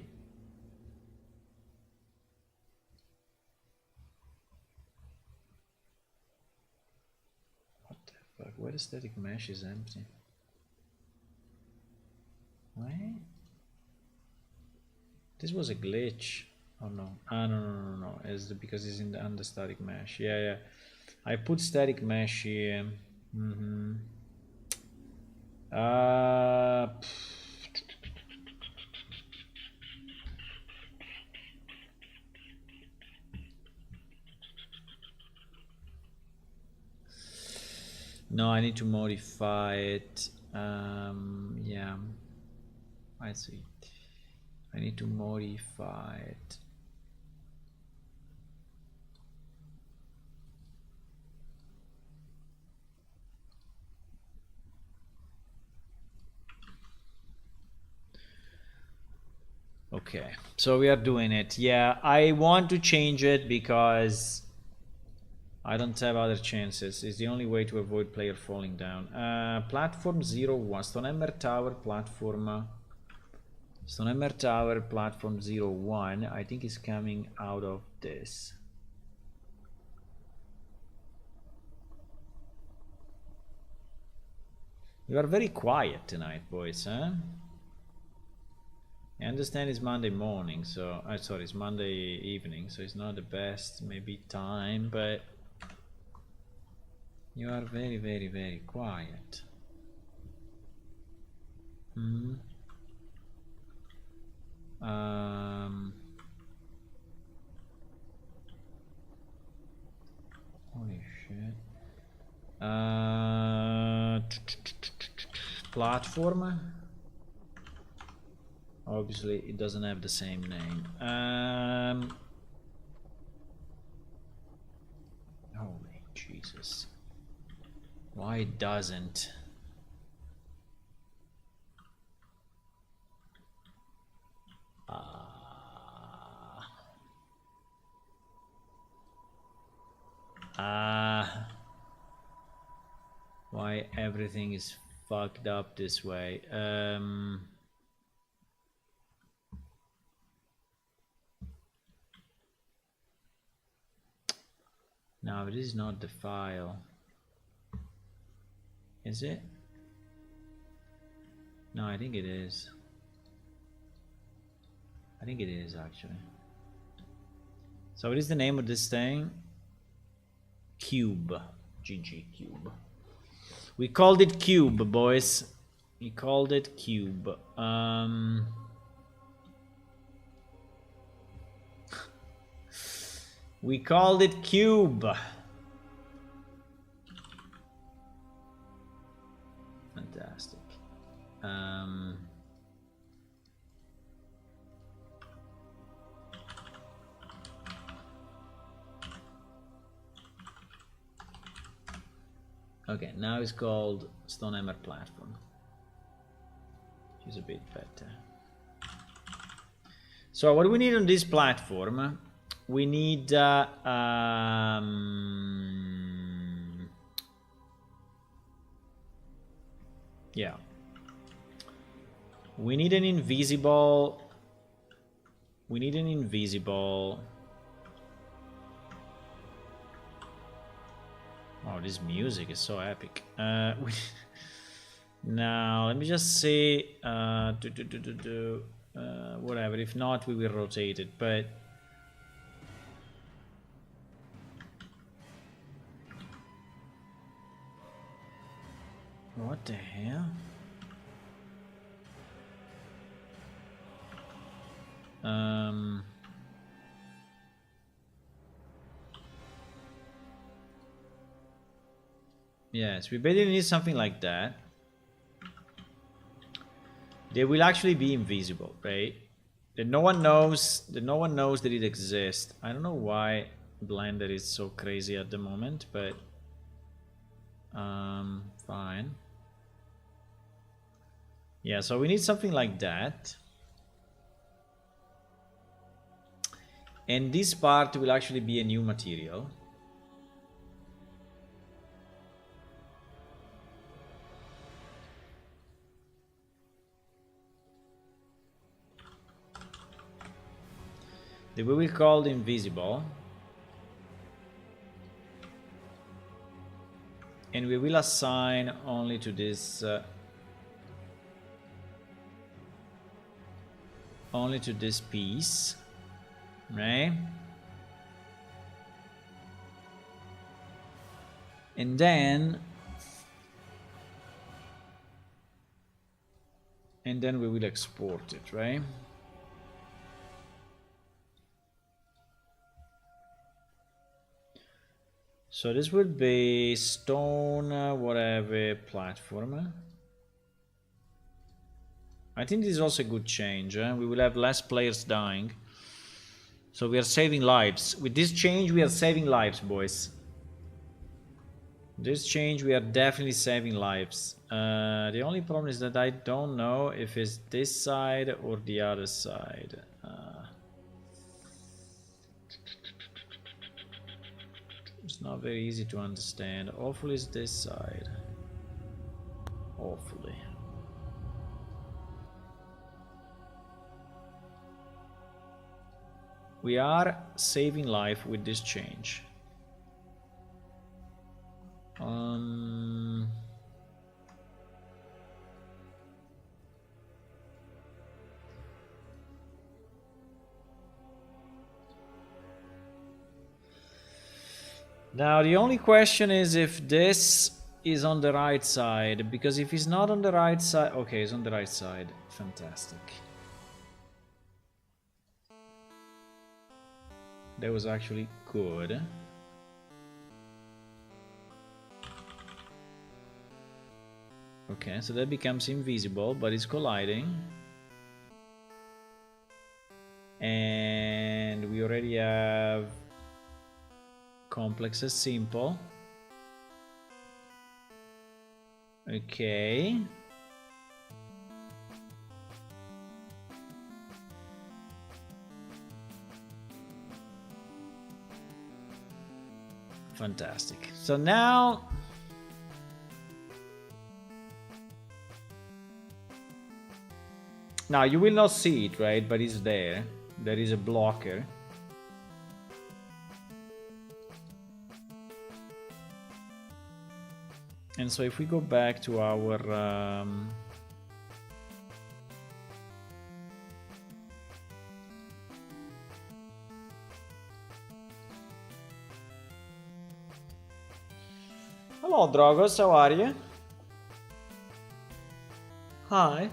What the fuck? Where the static mesh is empty? Wait. This was a glitch. Oh no. Ah, no. It's because it's in the under static mesh. Yeah. I put static mesh here. Uh, no, I need to modify it. Yeah. I see. I need to modify it. Okay, so we are doing it. Yeah, I want to change it because I don't have other chances. It's the only way to avoid player falling down. Platform 01, Stonehammer Tower, platform... Stonehammer Tower, platform 01, I think is coming out of this. You are very quiet tonight, boys, huh? I understand it's Monday morning, so... sorry, it's Monday evening, so it's not the best, maybe, time, but... You are very, very, very quiet. Holy shit. Platform. Obviously, it doesn't have the same name. Holy Jesus. Why it doesn't? Why everything is fucked up this way? No, this is not the file. Is it? No, I think it is. I think it is actually. So what is the name of this thing? Cube. GG Cube. We called it Cube, boys. We called it Cube. We called it Cube. Fantastic. Okay, now it's called Stonehammer Platform, which is a bit better. So what do we need on this platform? We need yeah. We need an invisible. We need an invisible. Oh, this music is so epic. Now let me just see. Whatever. If not, we will rotate it. But what the hell? Yes, we basically need something like that. They will actually be invisible, right? That no one knows. That no one knows that it exists. I don't know why Blender is so crazy at the moment, but fine. Yeah, so we need something like that. And this part will actually be a new material. That we will call invisible. And we will assign only to this piece, right? And then we will export it, right? So this would be stone, whatever platform. I think this is also a good change. We will have less players dying. So we are saving lives. With this change, we are saving lives, boys. This change, we are definitely saving lives. The only problem is that I don't know if it's this side or the other side. It's not very easy to understand. Hopefully it's this side. Hopefully. We are saving life with this change. Now the only question is if this is on the right side, because if it's not on the right side, okay, it's on the right side. Fantastic. That was actually good. Okay, so that becomes invisible, but it's colliding. And we already have complex as simple. Okay. Fantastic. So now you will not see it, right? But it's there. There is a blocker. And so if we go back to our hello Dragos, how are you? Hi.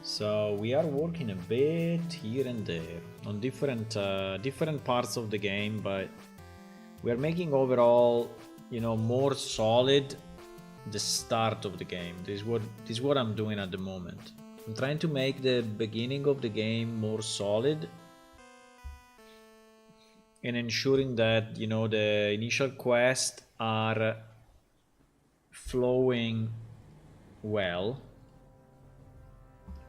So we are working a bit here and there on different parts of the game, but we are making overall, you know, more solid the start of the game. This is what I'm doing at the moment. I'm trying to make the beginning of the game more solid and ensuring that, you know, the initial quests are flowing well.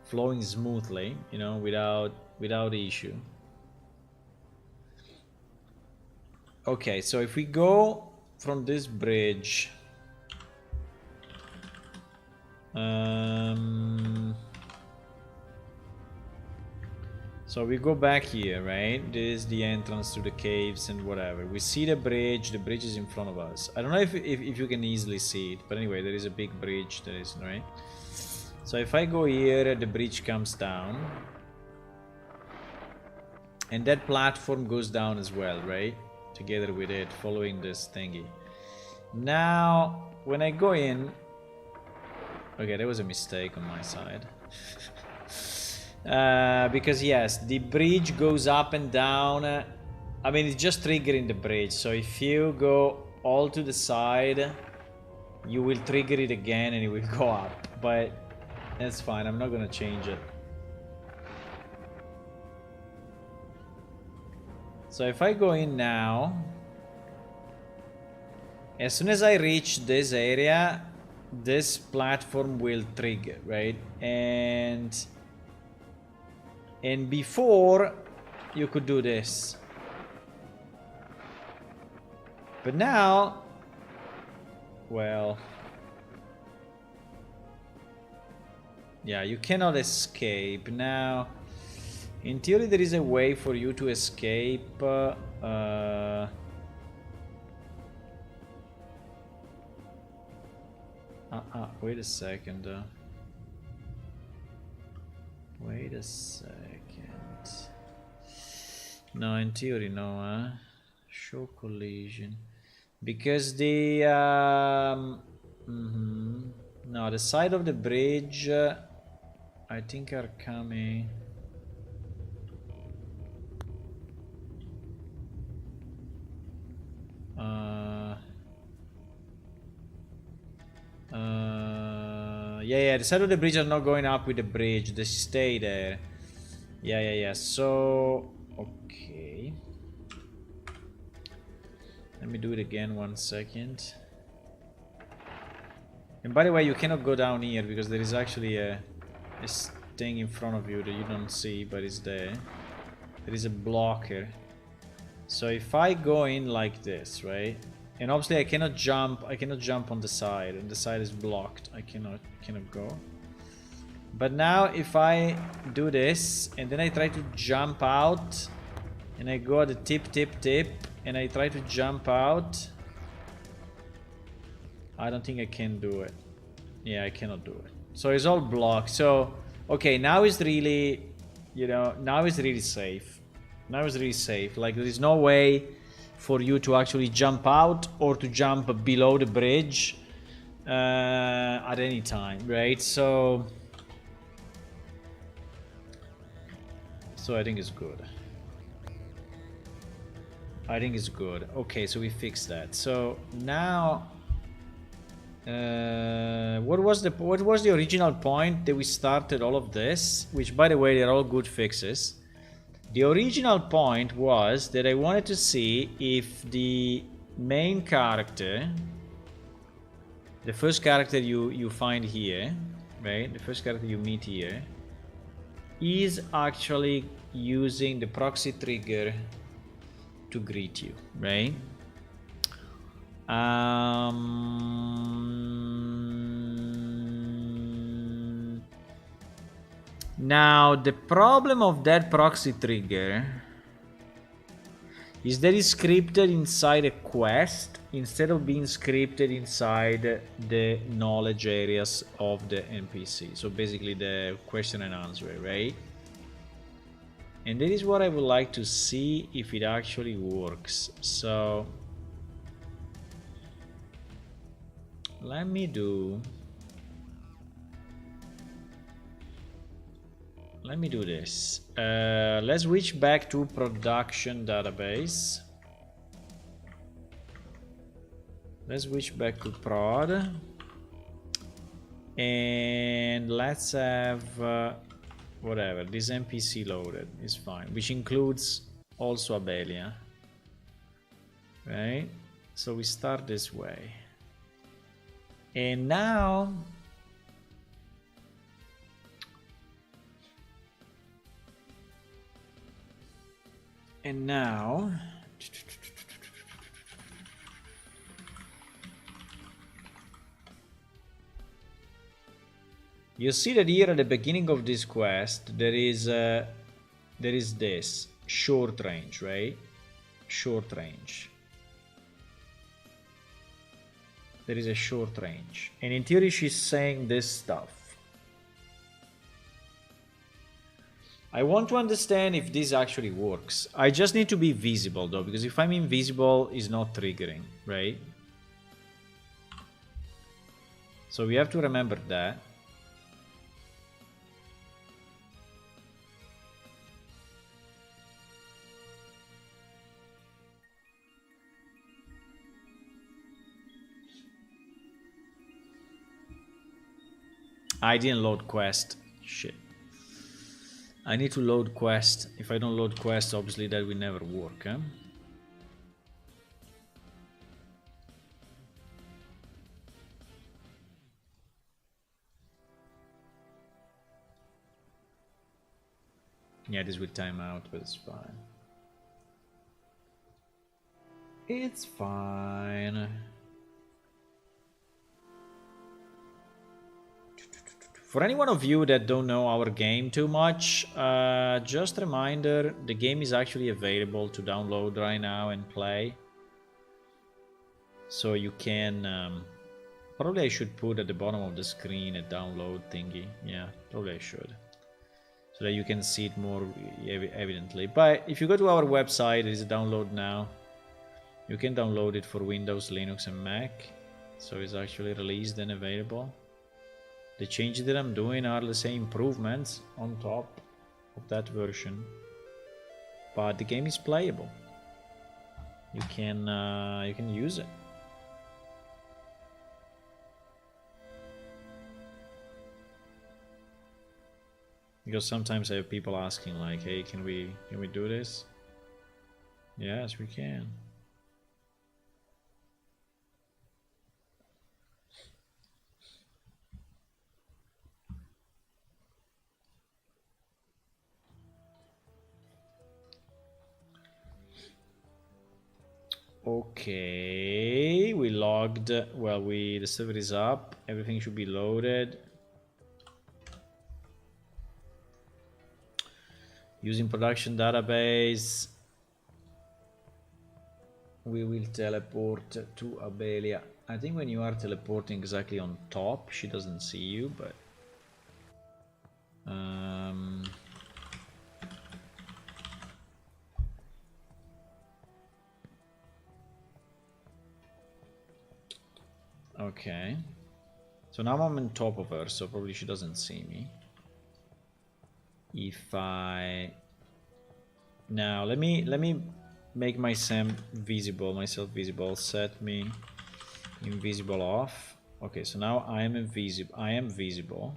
Flowing smoothly, you know, without issue. Okay, so if we go from this bridge, so we go back here, right? This is the entrance to the caves and whatever. We see the bridge is in front of us. I don't know if you can easily see it, but anyway, there is a big bridge, there is, right? So if I go here, the bridge comes down. And that platform goes down as well, right? Together with it, following this thingy. Now, when I go in... Okay, there was a mistake on my side. Because yes, the bridge goes up and down. I mean, it's just triggering the bridge. So if you go all to the side, you will trigger it again and it will go up. But... that's fine, I'm not gonna change it. So if I go in now, as soon as I reach this area, this platform will trigger, right? And before you could do this, but now, well, yeah, you cannot escape now. In theory, there is a way for you to escape. Wait a second. Wait a second. No, in theory, no. Show collision. Because the... No, the side of the bridge, I think are coming... yeah, the side of the bridge are not going up with the bridge, they stay there. Yeah, so... Okay. Let me do it again, 1 second. And by the way, you cannot go down here because there is actually a thing in front of you that you don't see, but it's there. There is a blocker. So if I go in like this, right? And obviously I cannot jump on the side, and the side is blocked. I cannot go. But now if I do this and then I try to jump out and I go at the tip and I try to jump out, I don't think I can do it. Yeah, I cannot do it. So it's all blocked. So okay, now it's really, you know, now it's really safe. Now it's really safe. Like there is no way for you to actually jump out or to jump below the bridge at any time, right? So I think it's good. I think it's good. Okay, so we fixed that. So now, what was the original point that we started all of this? Which, by the way, they're all good fixes. The original point was that I wanted to see if the main character, the first character you find here, right? The first character you meet here, is actually using the proxy trigger to greet you, right? Now, the problem of that proxy trigger is that it's scripted inside a quest instead of being scripted inside the knowledge areas of the NPC. So basically the question and answer, right? And that is what I would like to see if it actually works. So let me do this. Let's switch back to production database. Let's switch back to prod. And let's have whatever, this NPC loaded is fine, which includes also Abelia. Right? So we start this way. And now you see that here at the beginning of this quest there is this short range, right? Short range. There is a short range, and in theory she's saying this stuff. I want to understand if this actually works. I just need to be visible though, because if I'm invisible, it's not triggering, right? So we have to remember that. I didn't load quest. Shit. I need to load quest. If I don't load quest, obviously that will never work, huh? Yeah, this will time out, but it's fine. It's fine. For any one of you that don't know our game too much, just a reminder, the game is actually available to download right now and play. So you can... probably I should put at the bottom of the screen a download thingy. Yeah, probably I should. So that you can see it more evidently. But if you go to our website, there is a download now. You can download it for Windows, Linux and Mac. So it's actually released and available. The changes that I'm doing are the same improvements on top of that version. But the game is playable. You can use it. Because sometimes I have people asking like, hey, can we do this? Yes, we can. Okay, we logged. Well, the server is up. Everything should be loaded. Using production database. We will teleport to Abelia. I think when you are teleporting exactly on top, she doesn't see you, but okay. So now I'm on top of her, so probably she doesn't see me. If I now let me make myself visible, set me invisible off. Okay, so now I am visible.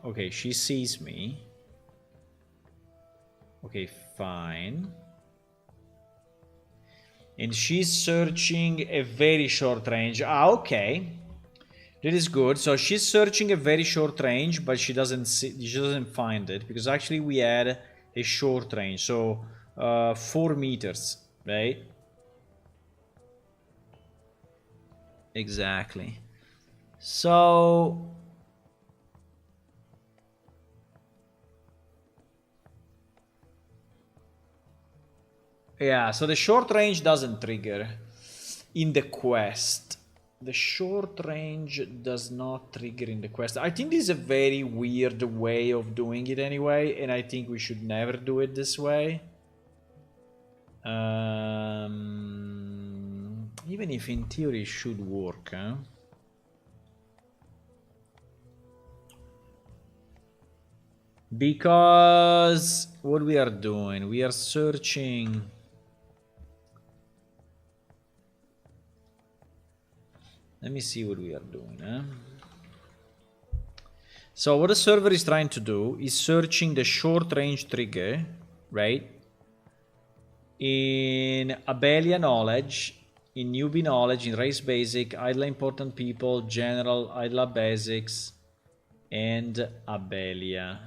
Okay, she sees me. Okay, fine. And she's searching a very short range. Ah, okay. That is good. So she's searching a very short range, but she doesn't find it, because actually we had a short range. So 4 meters, right? Exactly. So yeah, so the short range doesn't trigger in the quest. The short range does not trigger in the quest. I think this is a very weird way of doing it anyway, and I think we should never do it this way. Even if in theory it should work, huh? Because what we are doing, we are searching. Let me see what we are doing, huh? So what the server is trying to do is searching the short range trigger, right? In Abelia knowledge, in newbie knowledge, in race basic, idle important people, general, idle basics, and Abelia.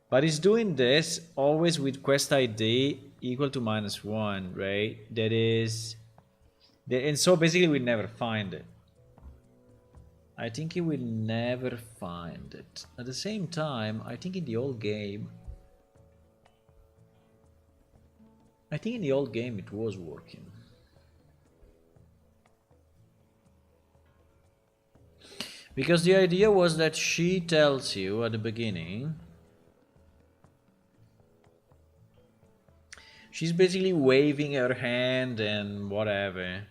But it's doing this always with quest ID equal to -1, right? That is... And so basically we never find it. I think he will never find it. At the same time, I think in the old game... it was working. Because the idea was that she tells you at the beginning... She's basically waving her hand and whatever.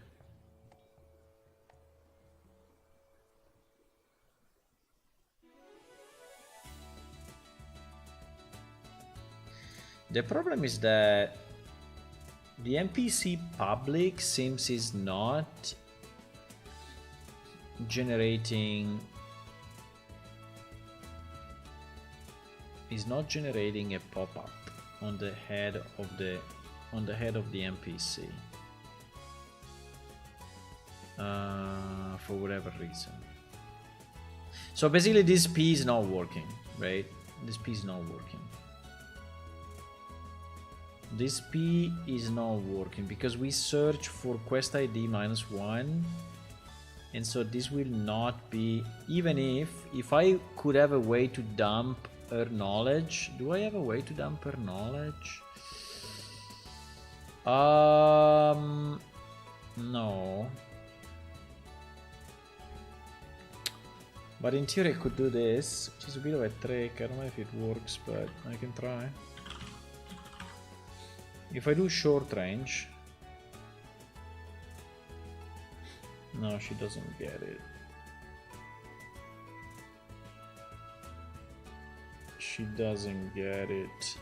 The problem is that the NPC public seems is not generating, is not generating a pop-up on the head of the NPC for whatever reason. So basically this P is not working, right? This P is not working. This P is not working because we search for quest ID -1, and so this will not be, even if I could have a way to dump her knowledge. Do I have a way to dump her knowledge? No. But in theory I could do this, which is a bit of a trick. I don't know if it works, but I can try. If I do short range... No, she doesn't get it. She doesn't get it.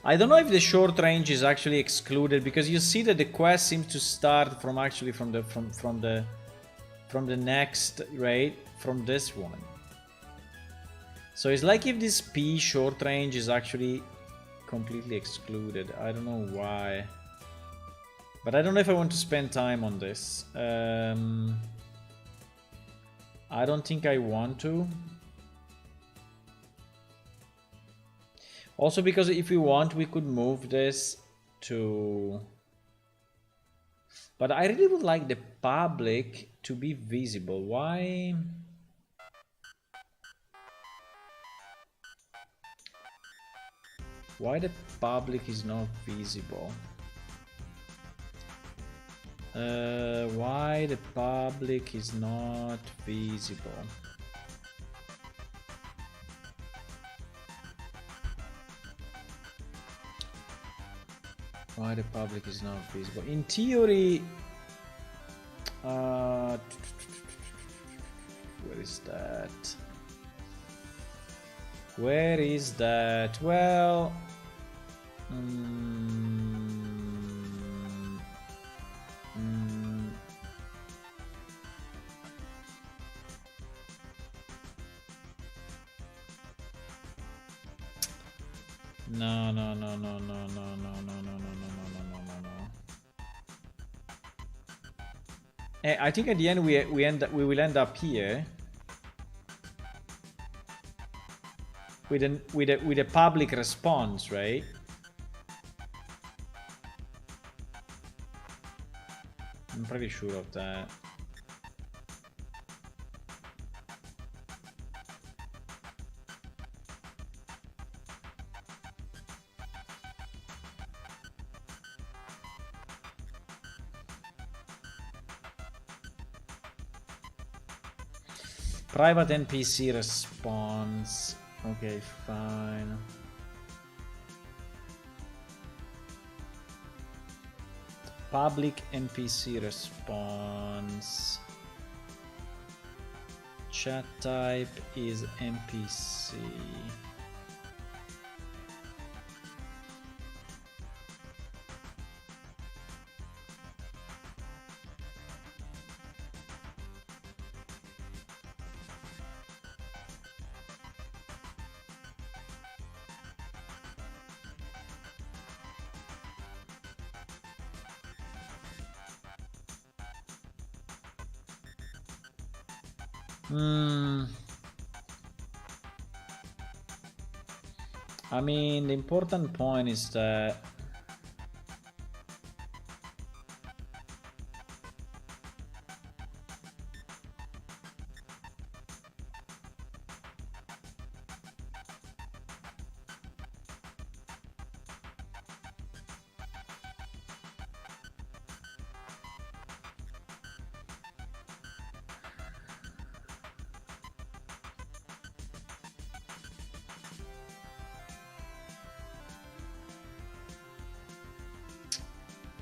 I don't know if the short range is actually excluded, because you see that the quest seems to start from actually from the next, right? From this one. So it's like if this P short range is actually completely excluded. I don't know why. But I don't know if I want to spend time on this. I don't think I want to. Also because if we want, we could move this to... But I really would like the public to be visible. Why? Why the public is not visible? Why the public is not visible? Why the public is not visible? In theory, where is that? Where is that? Well, no. I think at the end we will end up here with a public response, right? I'm pretty sure of that. Private NPC response. Okay, fine. Public NPC response. Chat type is NPC. I mean, the important point is that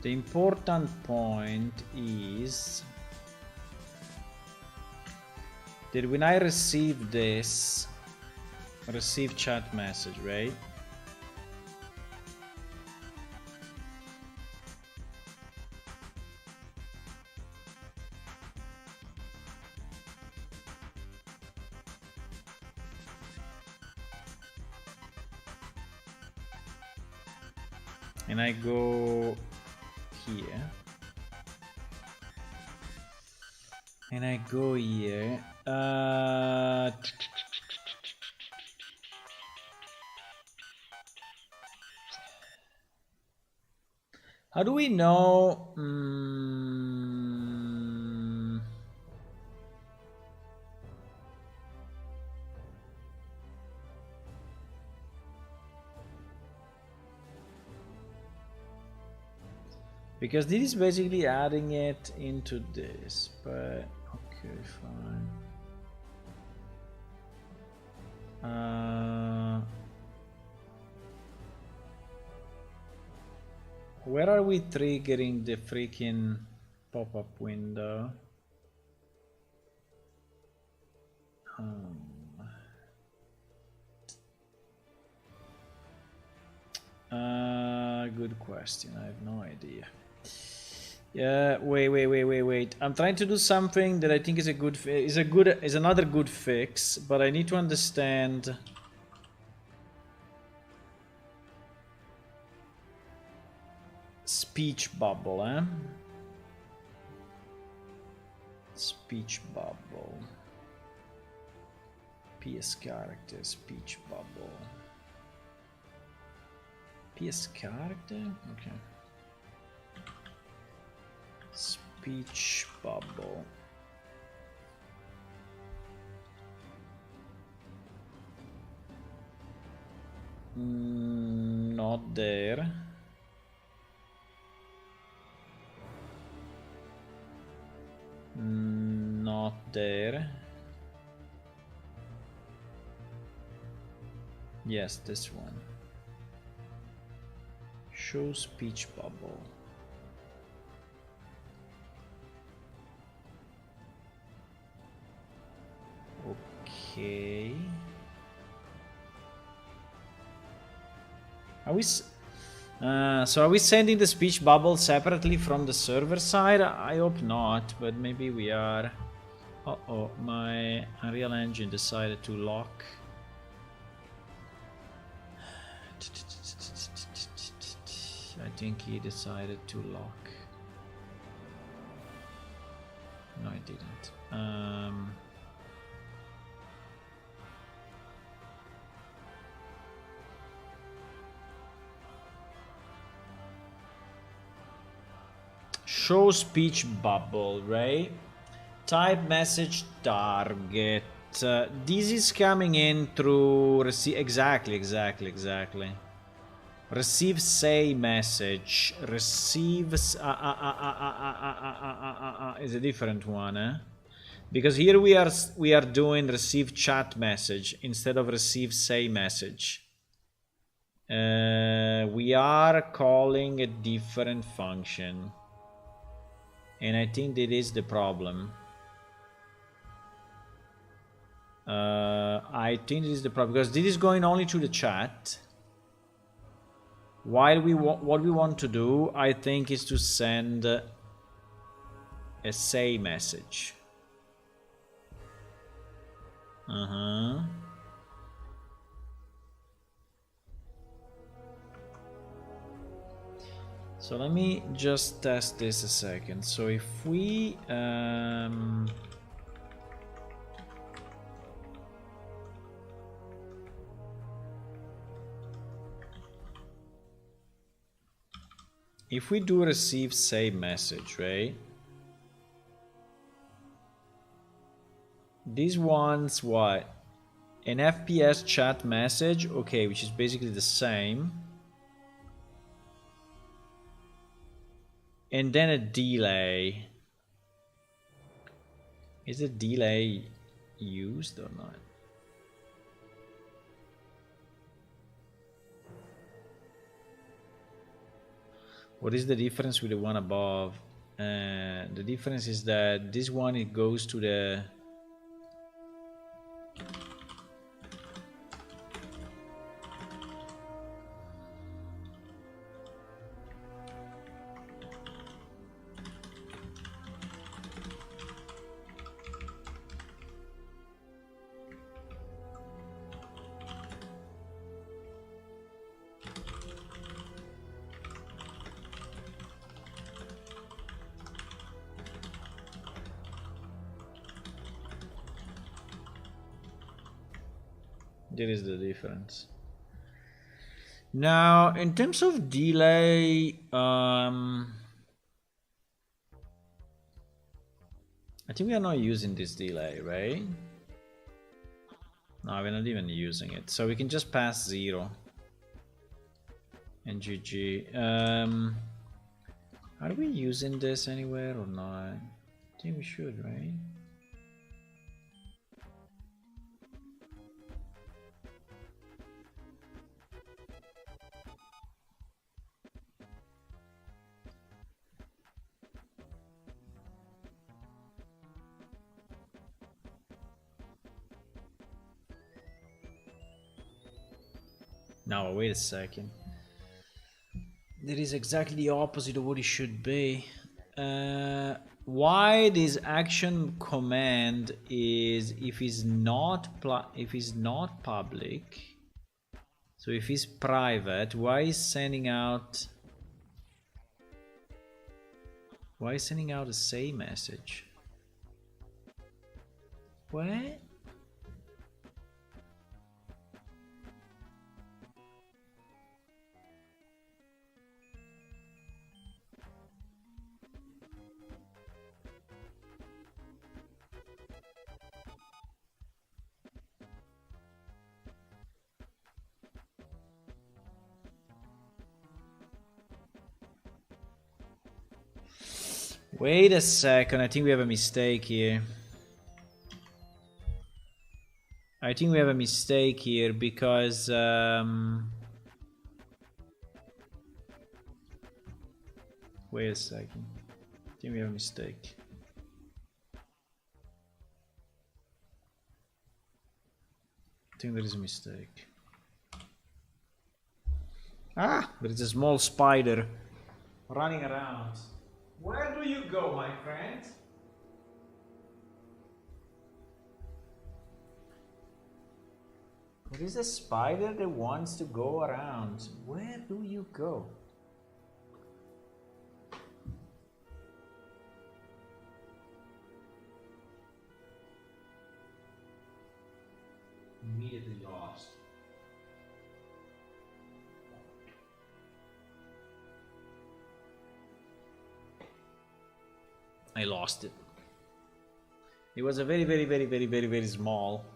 the important point is Did when I receive this, receive chat message, right? And I go here. And I go here. How do we know? Because this is basically adding it into this, but okay, fine. Where are we triggering the freaking pop-up window? Good question. I have no idea. Yeah, wait. I'm trying to do something that I think is another good fix, but I need to understand. Speech bubble, eh? Speech bubble. PS character, speech bubble. PS character? Okay. Speech bubble. Not there. Not there. Yes, this one. Show speech bubble. Okay. Are we? So are we sending the speech bubble separately from the server side? I hope not, but maybe we are. Uh-oh, my Unreal Engine decided to lock. I think he decided to lock. No, I didn't. Show speech bubble, right? Type message target. This is coming in through receive. Exactly. Receive say message. Receives is a different one, eh? Because here we are doing receive chat message instead of receive say message. We are calling a different function. And I think that is the problem. I think this is the problem because this is going only to the chat. While what we want to do, I think, is to send a say message. So let me just test this a second. So if we do receive say message, right? This one's what? An FPS chat message, okay, which is basically the same. And then a delay. Is the delay used or not? What is the difference with the one above? The difference is that this one, it goes to the There is the difference. Now, in terms of delay, I think we are not using this delay, right? No, we're not even using it. So we can just pass 0. And GG. Are we using this anywhere or not? I think we should, right? Now, wait a second. That is exactly the opposite of what it should be. Why this action command is if it's not public, so if it's private, why is sending out a say message? What? Wait a second, I think we have a mistake here. I think we have a mistake here because wait a second. I think we have a mistake. I think there is a mistake. Ah, there is a small spider running around. Where do you go, my friend? There is a spider that wants to go around. Where do you go? Immediately lost. I lost it. It was a very small.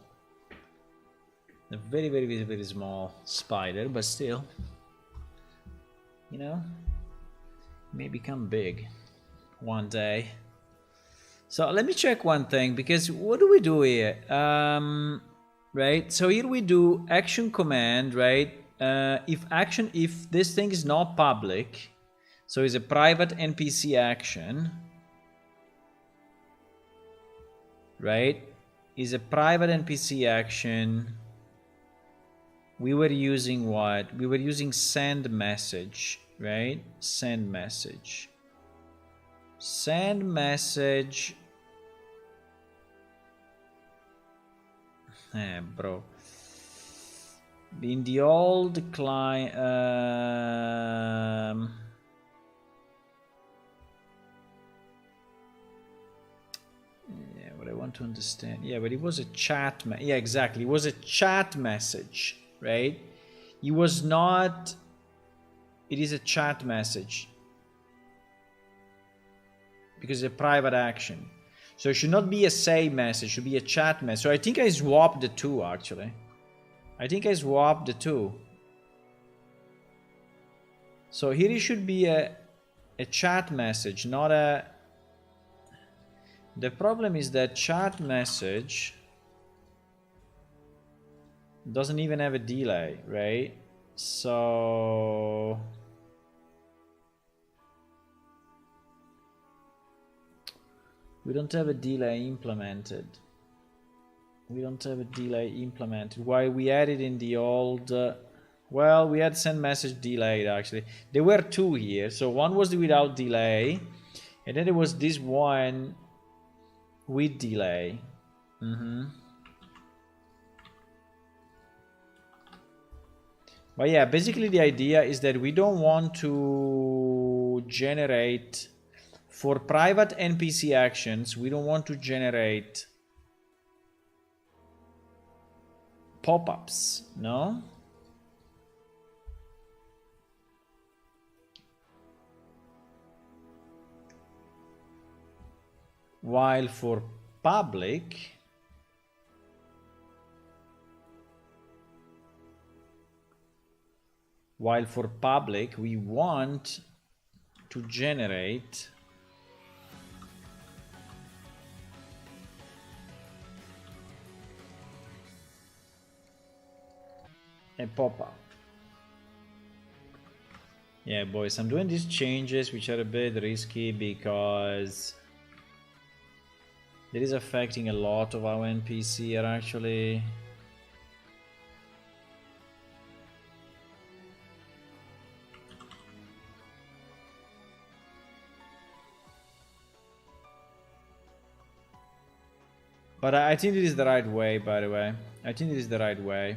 A very small spider, but still, you know, may become big one day. So let me check one thing, because what do we do here? Right, so here we do action command, right? If this thing is not public, so it's a private NPC action, right? Is a private NPC action. We were using what? We were using send message, right? Send message. Send message. Bro. In the old client, yeah, what I want to understand. Yeah, but it was a chat. Yeah, exactly. It was a chat message. Right? It was not. It is a chat message because it's a private action, so it should not be a say message. It should be a chat message. So I think I swapped the two. Actually, I think I swapped the two. So here it should be a chat message, not a. The problem is that chat message doesn't even have a delay, right? So we don't have a delay implemented. We don't have a delay implemented. Why we added in the old well, we had send message delayed actually. There were two here. So one was without delay, and then there was this one with delay. But yeah, basically the idea is that we don't want to generate, for private NPC actions, we don't want to generate pop-ups, no? While for public, we want to generate a pop-up. Yeah, boys, I'm doing these changes, which are a bit risky because it is affecting a lot of our NPC here, actually. But I think it is the right way, by the way. I think it is the right way.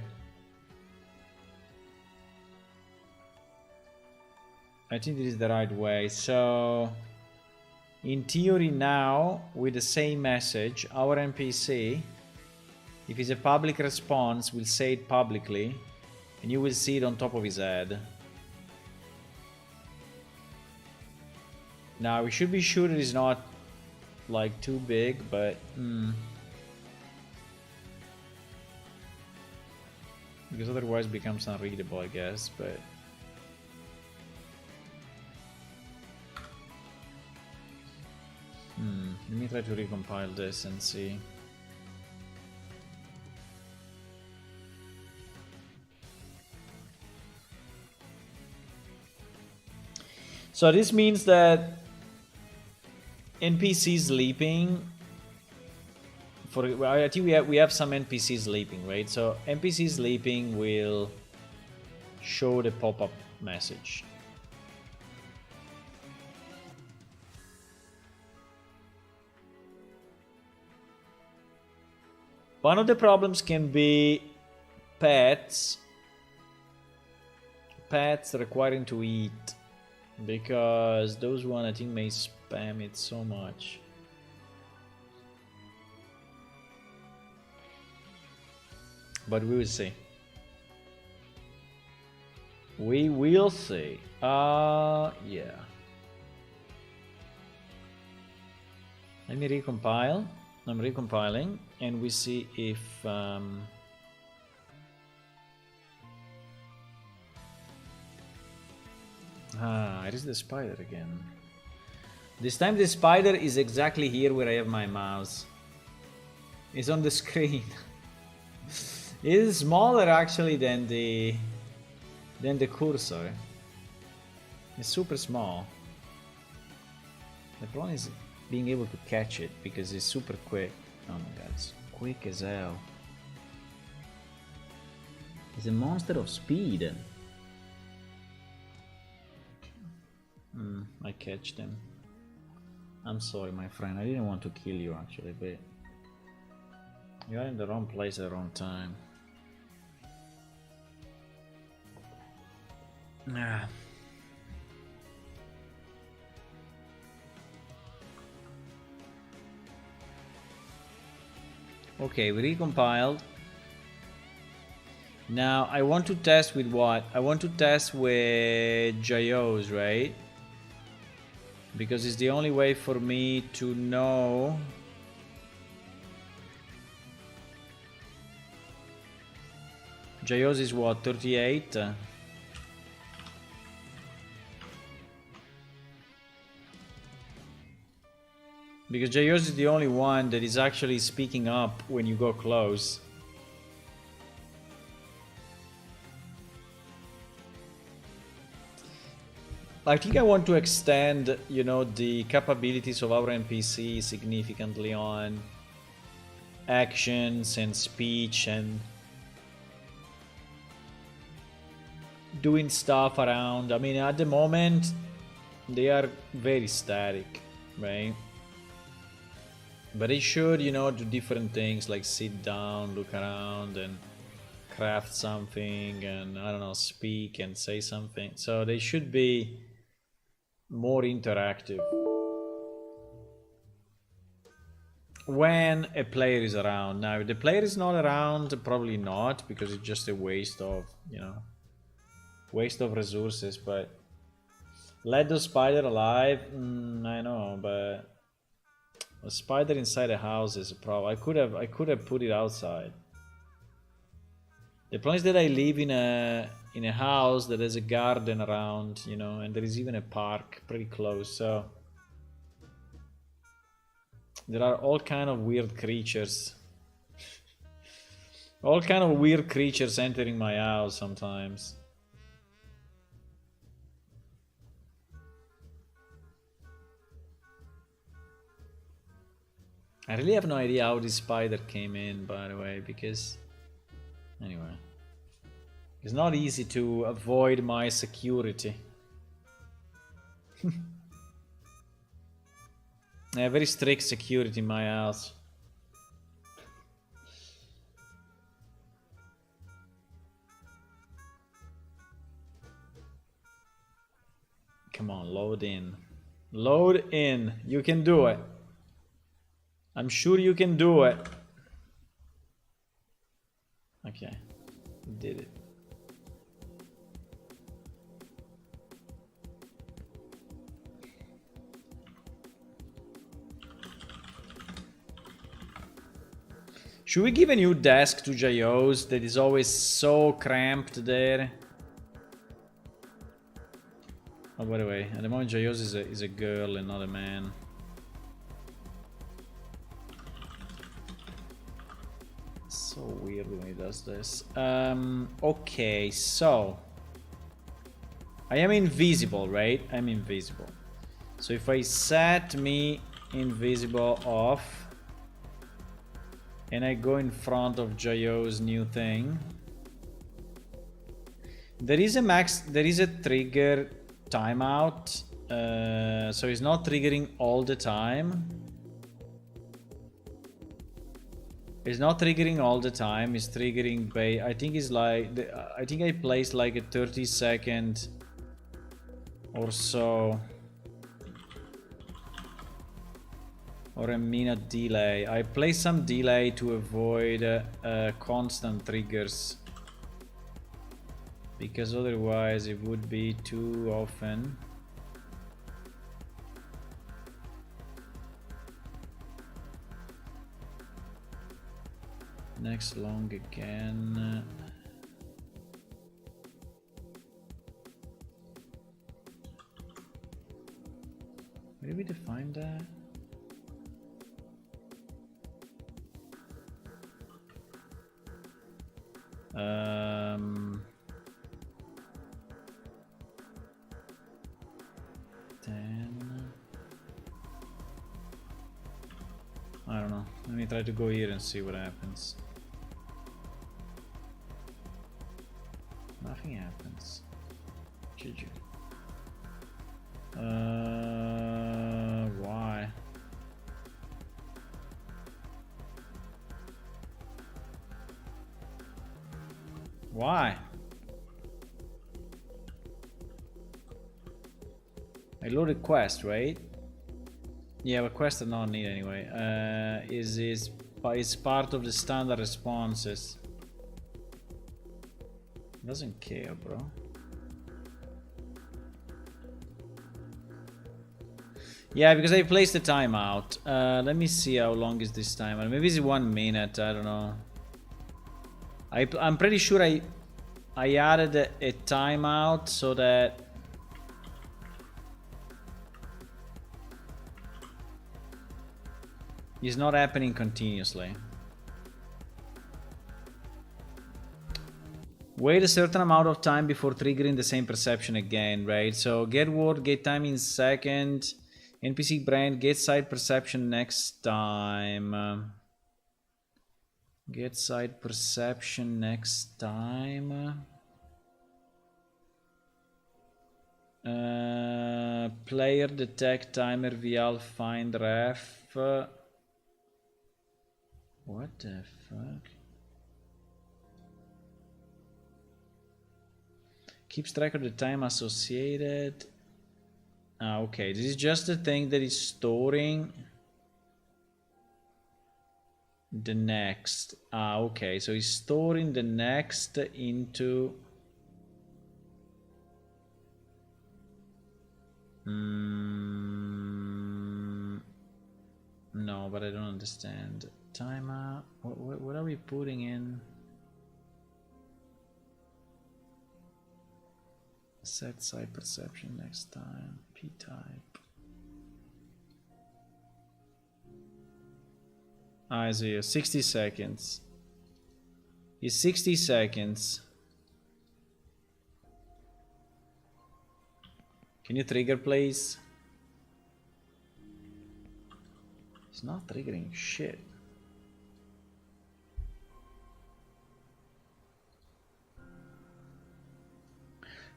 I think it is the right way. So, in theory now, with the same message, our NPC, if it's a public response, will say it publicly, and you will see it on top of his head. Now, we should be sure it is not, like, too big, but... Because otherwise it becomes unreadable, I guess, but... Let me try to recompile this and see. So this means that NPC sleeping... I think we have some NPC sleeping, right? So NPC sleeping will show the pop-up message. One of the problems can be pets requiring to eat, because those one I think may spam it so much. But we will see. We will see. Yeah. Let me recompile. I'm recompiling, and we see if it is the spider again. This time the spider is exactly here where I have my mouse. It's on the screen. It is smaller actually than the cursor. It's super small. The problem is being able to catch it because it's super quick. Oh my god, it's quick as hell. It's a monster of speed. I catch them. I'm sorry, my friend. I didn't want to kill you actually, but you are in the wrong place at the wrong time. Ah. Okay, we recompiled. Now I want to test with what? I want to test with gyos, right? Because it's the only way for me to know. Gyos is what? 38? Because Gyos is the only one that is actually speaking up when you go close. I think I want to extend, you know, the capabilities of our NPC significantly on actions and speech and doing stuff around. I mean, at the moment, they are very static, right? But they should, you know, do different things like sit down, look around, and craft something, and I don't know, speak and say something. So they should be more interactive. when a player is around. Now, if the player is not around, probably not, because it's just a waste of, you know, waste of resources. But let the spider alive, I know, but a spider inside a house is a problem. I could have put it outside. The problem is that I live in a house that has a garden around, you know, and there is even a park pretty close. So there are all kind of weird creatures. All kind of weird creatures entering my house sometimes. I really have no idea how this spider came in, by the way, because... Anyway. It's not easy to avoid my security. I have very strict security in my house. Come on, load in. Load in. You can do it. I'm sure you can do it. Okay. Did it. Should we give a new desk to Jayos that is always so cramped there? Oh, by the way, at the moment Jayos is a girl and not a man. So weird when he does this. Okay, so... I am invisible, right? I'm invisible. So if I set me invisible off... and I go in front of Jayo's new thing. There is a trigger timeout, so it's not triggering all the time. It's not triggering all the time. It's triggering by, I think it's like I think I placed like a 30-second or so. Or a minute delay. I place some delay to avoid constant triggers, because otherwise it would be too often. Next long again. Where did we define that? I don't know. Let me try to go here and see what happens. Nothing happens. GG. Why? Why? I loaded quest, right? Yeah, but quest are not needed anyway. Is part of the standard responses. Doesn't care, bro. Yeah, because I placed the timeout. Let me see how long is this timer. Maybe it's 1 minute. I don't know. I'm pretty sure I added a timeout so that it's not happening continuously. Wait a certain amount of time before triggering the same perception again, right? So get word, get time in second. NPC brand, get side perception next time. Get side perception next time. Player detect timer VL find ref. What the fuck? Keeps track of the time associated. Ah, okay, this is just the thing that is storing. the next. Ah, okay, so he's storing the next into... No, but I don't understand. Timer. What are we putting in? Set site perception next time. P-type. I see. 60 seconds. It's 60 seconds. Can you trigger, please? It's not triggering shit.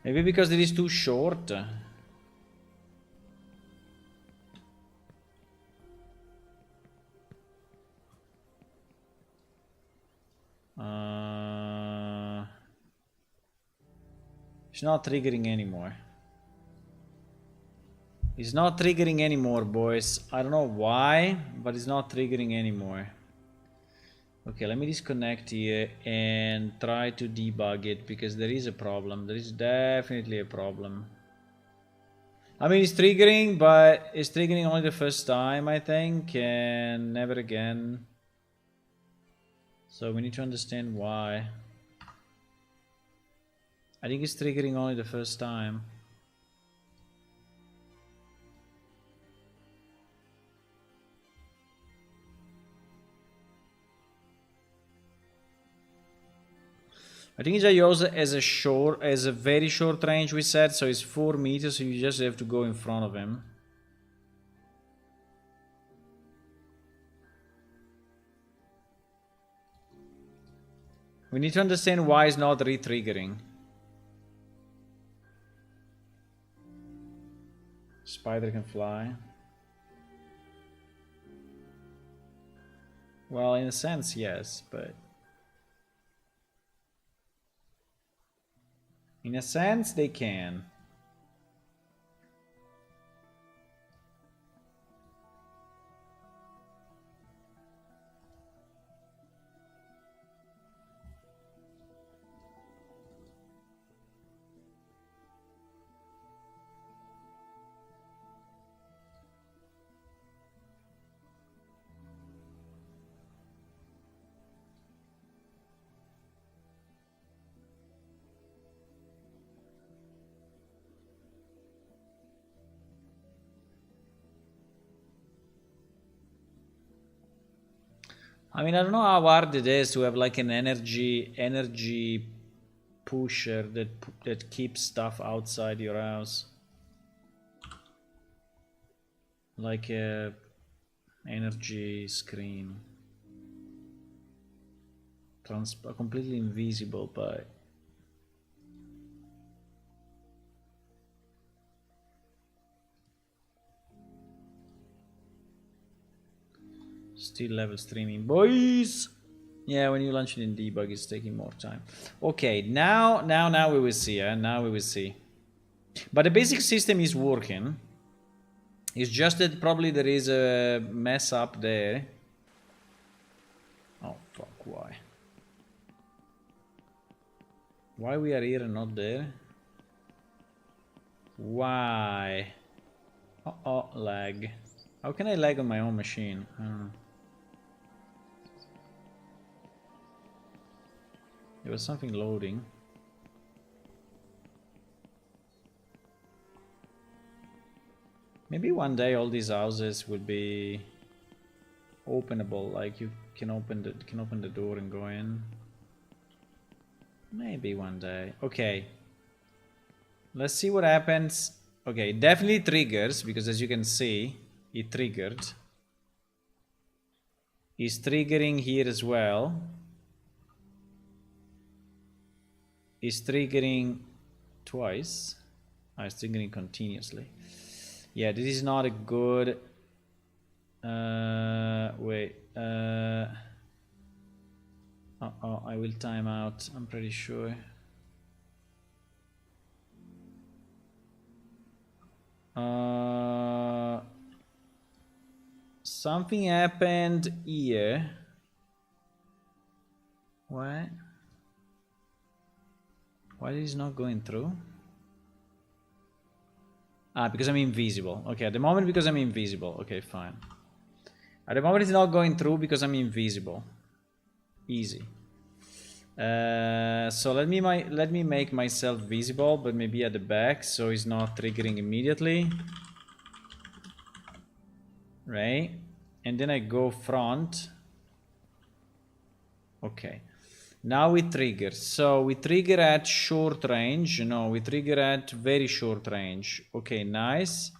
Maybe because it is too short. It's not triggering anymore. It's not triggering anymore, boys. I don't know why, but it's not triggering anymore. Okay, let me disconnect here and try to debug it, because there is a problem. There is definitely a problem. I mean, it's triggering, but it's triggering only the first time, I think, and never again. So we need to understand why. I think it's triggering only the first time. I think it's used as a very short range, we said, so it's 4 meters, so you just have to go in front of him. We need to understand why it's not re-triggering. Spider can fly. Well, in a sense, yes, but... in a sense, they can. I mean, I don't know how hard it is to have like an energy pusher that keeps stuff outside your house, like a energy screen, completely invisible, but still level streaming, boys. Yeah, when you launch it in debug, it's taking more time. Okay, now we will see. Now we will see. But the basic system is working. It's just that probably there is a mess up there. Oh fuck! Why? Why we are here and not there? Why? Oh, lag. How can I lag on my own machine? I don't know. There was something loading. Maybe one day all these houses will be openable, like you can open the door and go in. Maybe one day. Okay. Let's see what happens. Okay, definitely triggers, because as you can see, it triggered. It's triggering here as well. Is triggering twice. It's triggering continuously. Yeah, this is not a good... wait. Uh-oh, I will time out, I'm pretty sure. Something happened here. What? Why is it not going through? Ah, because I'm invisible. Okay, at the moment because I'm invisible. Okay, fine. At the moment it's not going through because I'm invisible. Easy. So let me make myself visible, but maybe at the back, so it's not triggering immediately. Right? And then I go front. Okay. Now we trigger. So we trigger at short range. No, we trigger at very short range. Okay, nice.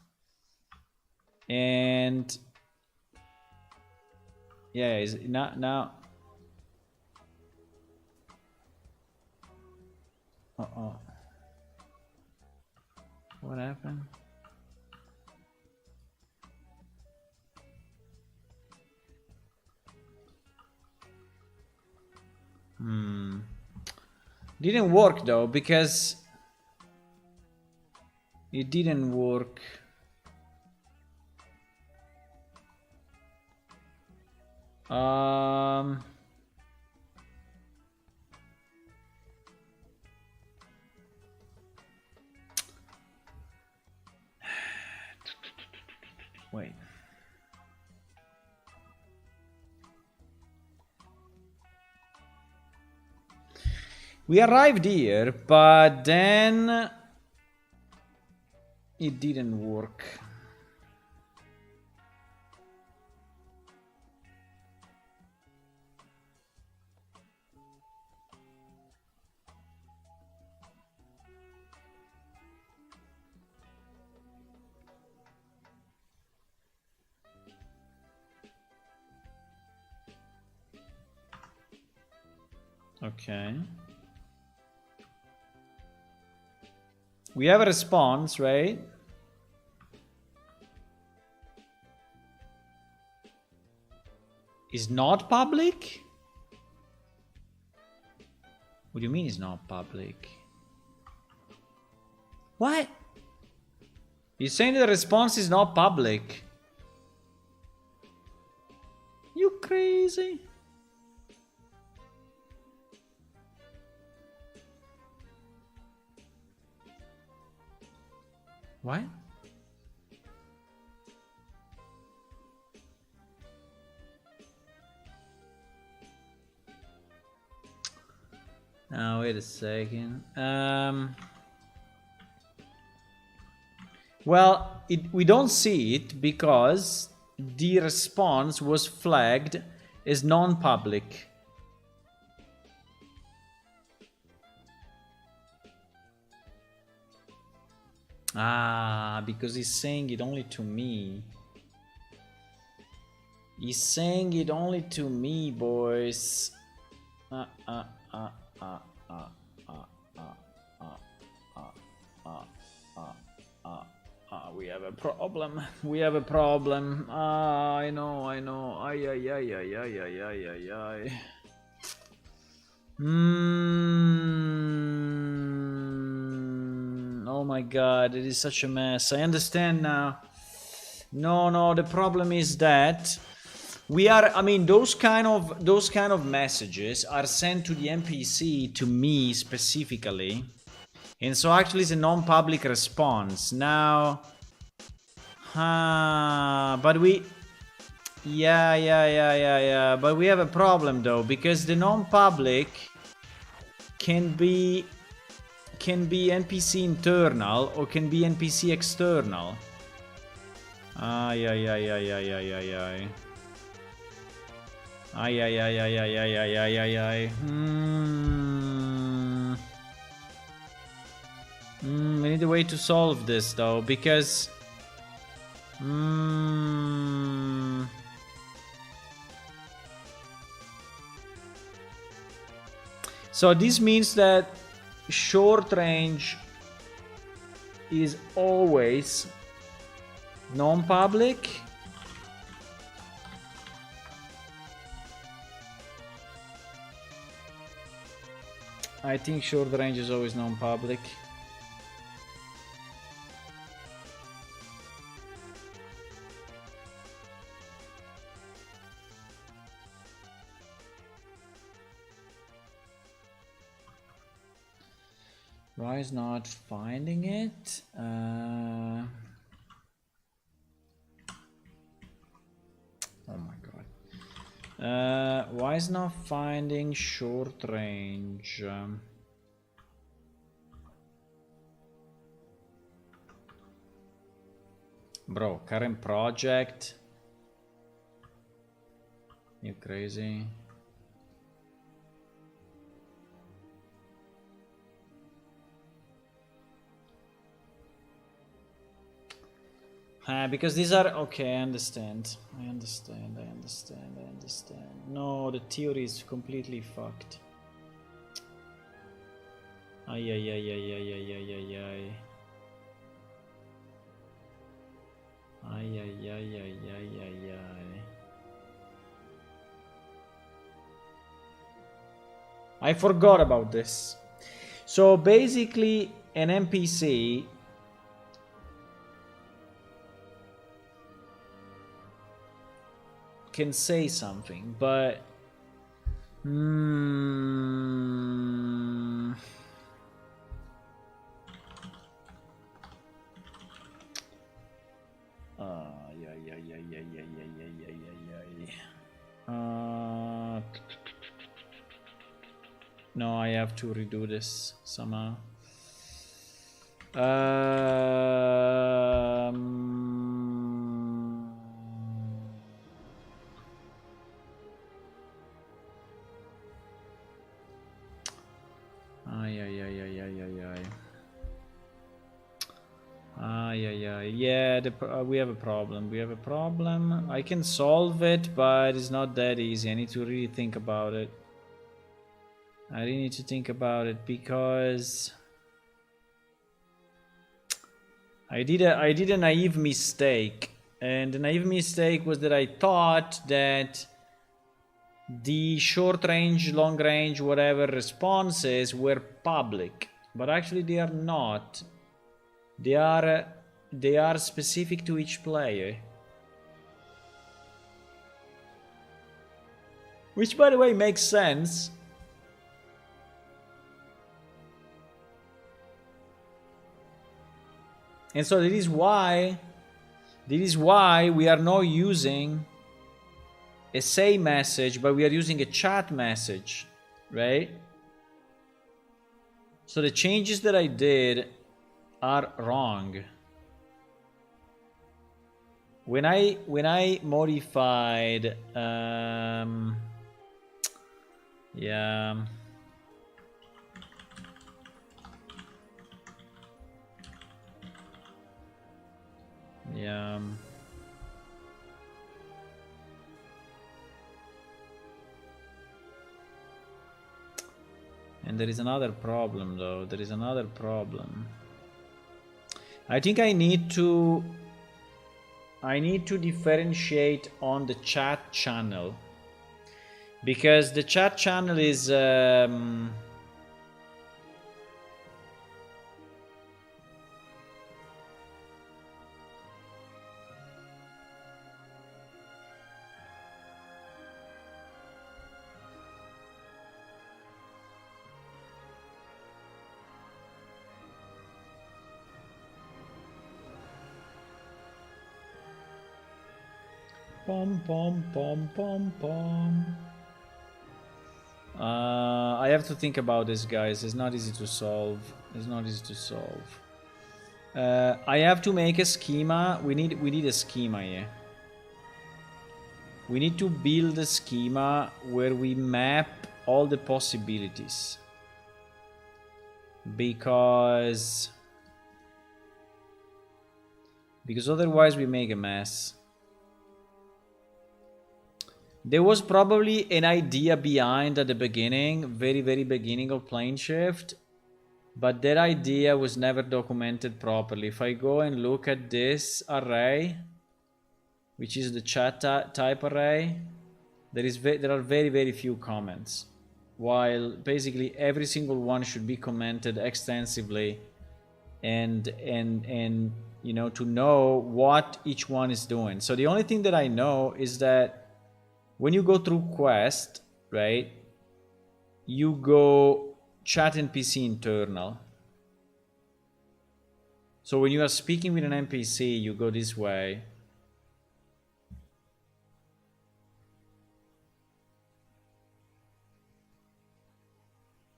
And yeah, is now. Uh-oh. What happened? Didn't work though, because it didn't work. Wait. We arrived here, but then it didn't work. Okay. We have a response, right? Is not public? What do you mean it's not public? What? You're saying the response is not public? You crazy? What? Now wait a second. Well, we don't see it because the response was flagged as non-public. Ah, because he's saying it only to me. He's saying it only to me, boys. We have a problem. We have a problem. I know. Ay. Oh my god, it is such a mess. I understand now. No, the problem is that those kind of messages are sent to the NPC, to me specifically. And so actually it's a non-public response. Now, but we... Yeah. But we have a problem though, because the non-public can be NPC internal or can be NPC external. Ay. We need a way to solve this though, because so this means that short range is always non-public. I think short range is always non-public. Why is not finding it? Oh my god. Why is not finding short range? Bro, current project. You crazy? Because these are... Okay, I understand. I understand. No, the theory is completely fucked. Ay. I forgot about this. So basically, an NPC can say something, but no, I have to redo this somehow. Yeah, we have a problem. I can solve it, but it's not that easy. I need to really think about it. I really need to think about it because I did a naive mistake, and the naive mistake was that I thought that the short range, long range, whatever responses were public, but actually they are not. They are specific to each player. Which, by the way, makes sense. And so this is why we are not using a say message, but we are using a chat message, right? So the changes that I did are wrong. When I modified and there is another problem though. There is another problem. I think I need to differentiate on the chat channel, because the chat channel is I have to think about this, guys. It's not easy to solve. I have to make a schema. We need a schema here. We need to build a schema where we map all the possibilities, because otherwise we make a mess. There was probably an idea behind at the beginning, very beginning of Plane Shift, but that idea was never documented properly. If I go and look at this array, which is the chat type array, there are very few comments, while basically every single one should be commented extensively, and you know, to know what each one is doing. So the only thing that I know is that when you go through quest, right, you go chat NPC internal, So when you are speaking with an NPC, you go this way.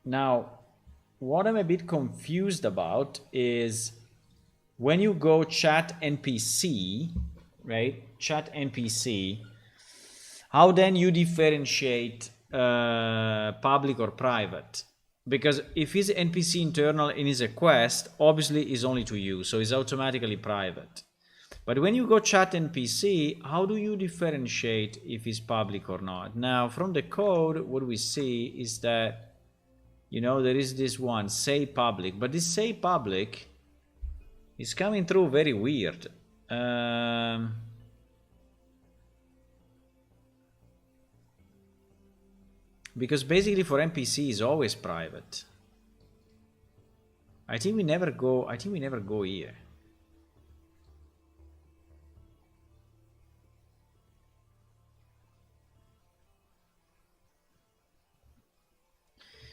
Now, what I'm a bit confused about is when you go chat NPC, right? Chat NPC, how then you differentiate public or private? Because if it's NPC internal and is a quest, obviously it's only to you, so it's automatically private. But when you go chat NPC, how do you differentiate if it's public or not? Now, from the code, what we see is that, you know, there is this one, say public, but this say public is coming through very weird. Because basically for NPC is always private. I think we never go here.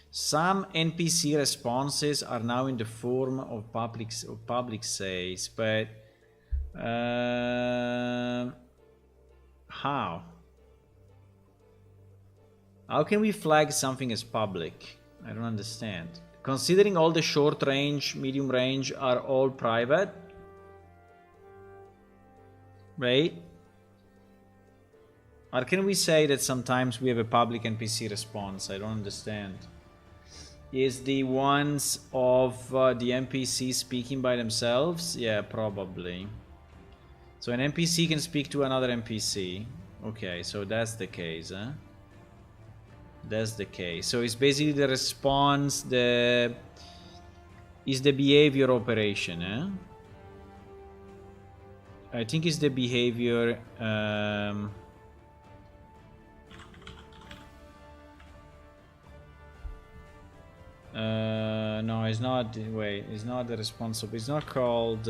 Some NPC responses are now in the form of public says, but how? How can we flag something as public? I don't understand. Considering all the short range, medium range are all private, right? Or can we say that sometimes we have a public NPC response? I don't understand. Is the ones of the NPC speaking by themselves? Yeah, probably. So an NPC can speak to another NPC. Okay, so that's the case, huh? That's the case. So it's basically the response, is the behavior operation, eh? I think it's the behavior. No, it's not. Wait, it's not the responsible. It's not called.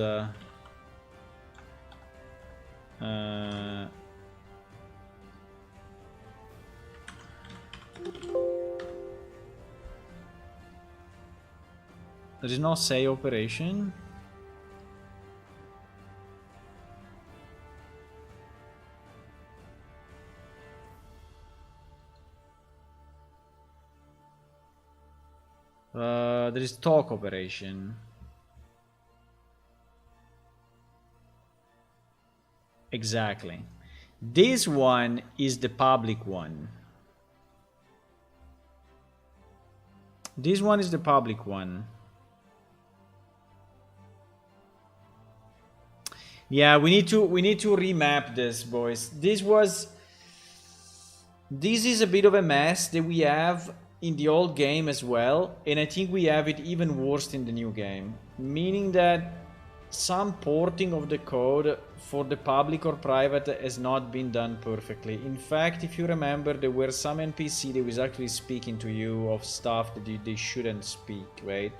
There is no say operation. There is talk operation. Exactly. This one is the public one. This one is the public one. Yeah, we need to remap this, boys. This is a bit of a mess that we have in the old game as well, and I think we have it even worse in the new game, meaning that some porting of the code for the public or private has not been done perfectly. In fact, if you remember, there were some NPC that was actually speaking to you of stuff that they shouldn't speak, right?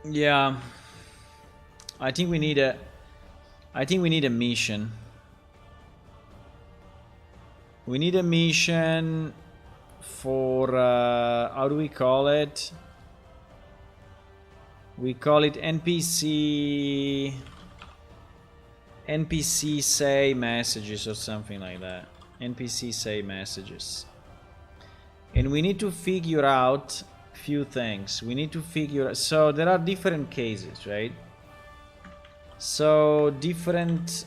Yeah, I think we need a mission. We need a mission for how do we call it? We call it NPC say messages or something like that. NPC say messages. And we need to figure out few things. We need to figure, so there are different cases, right? So different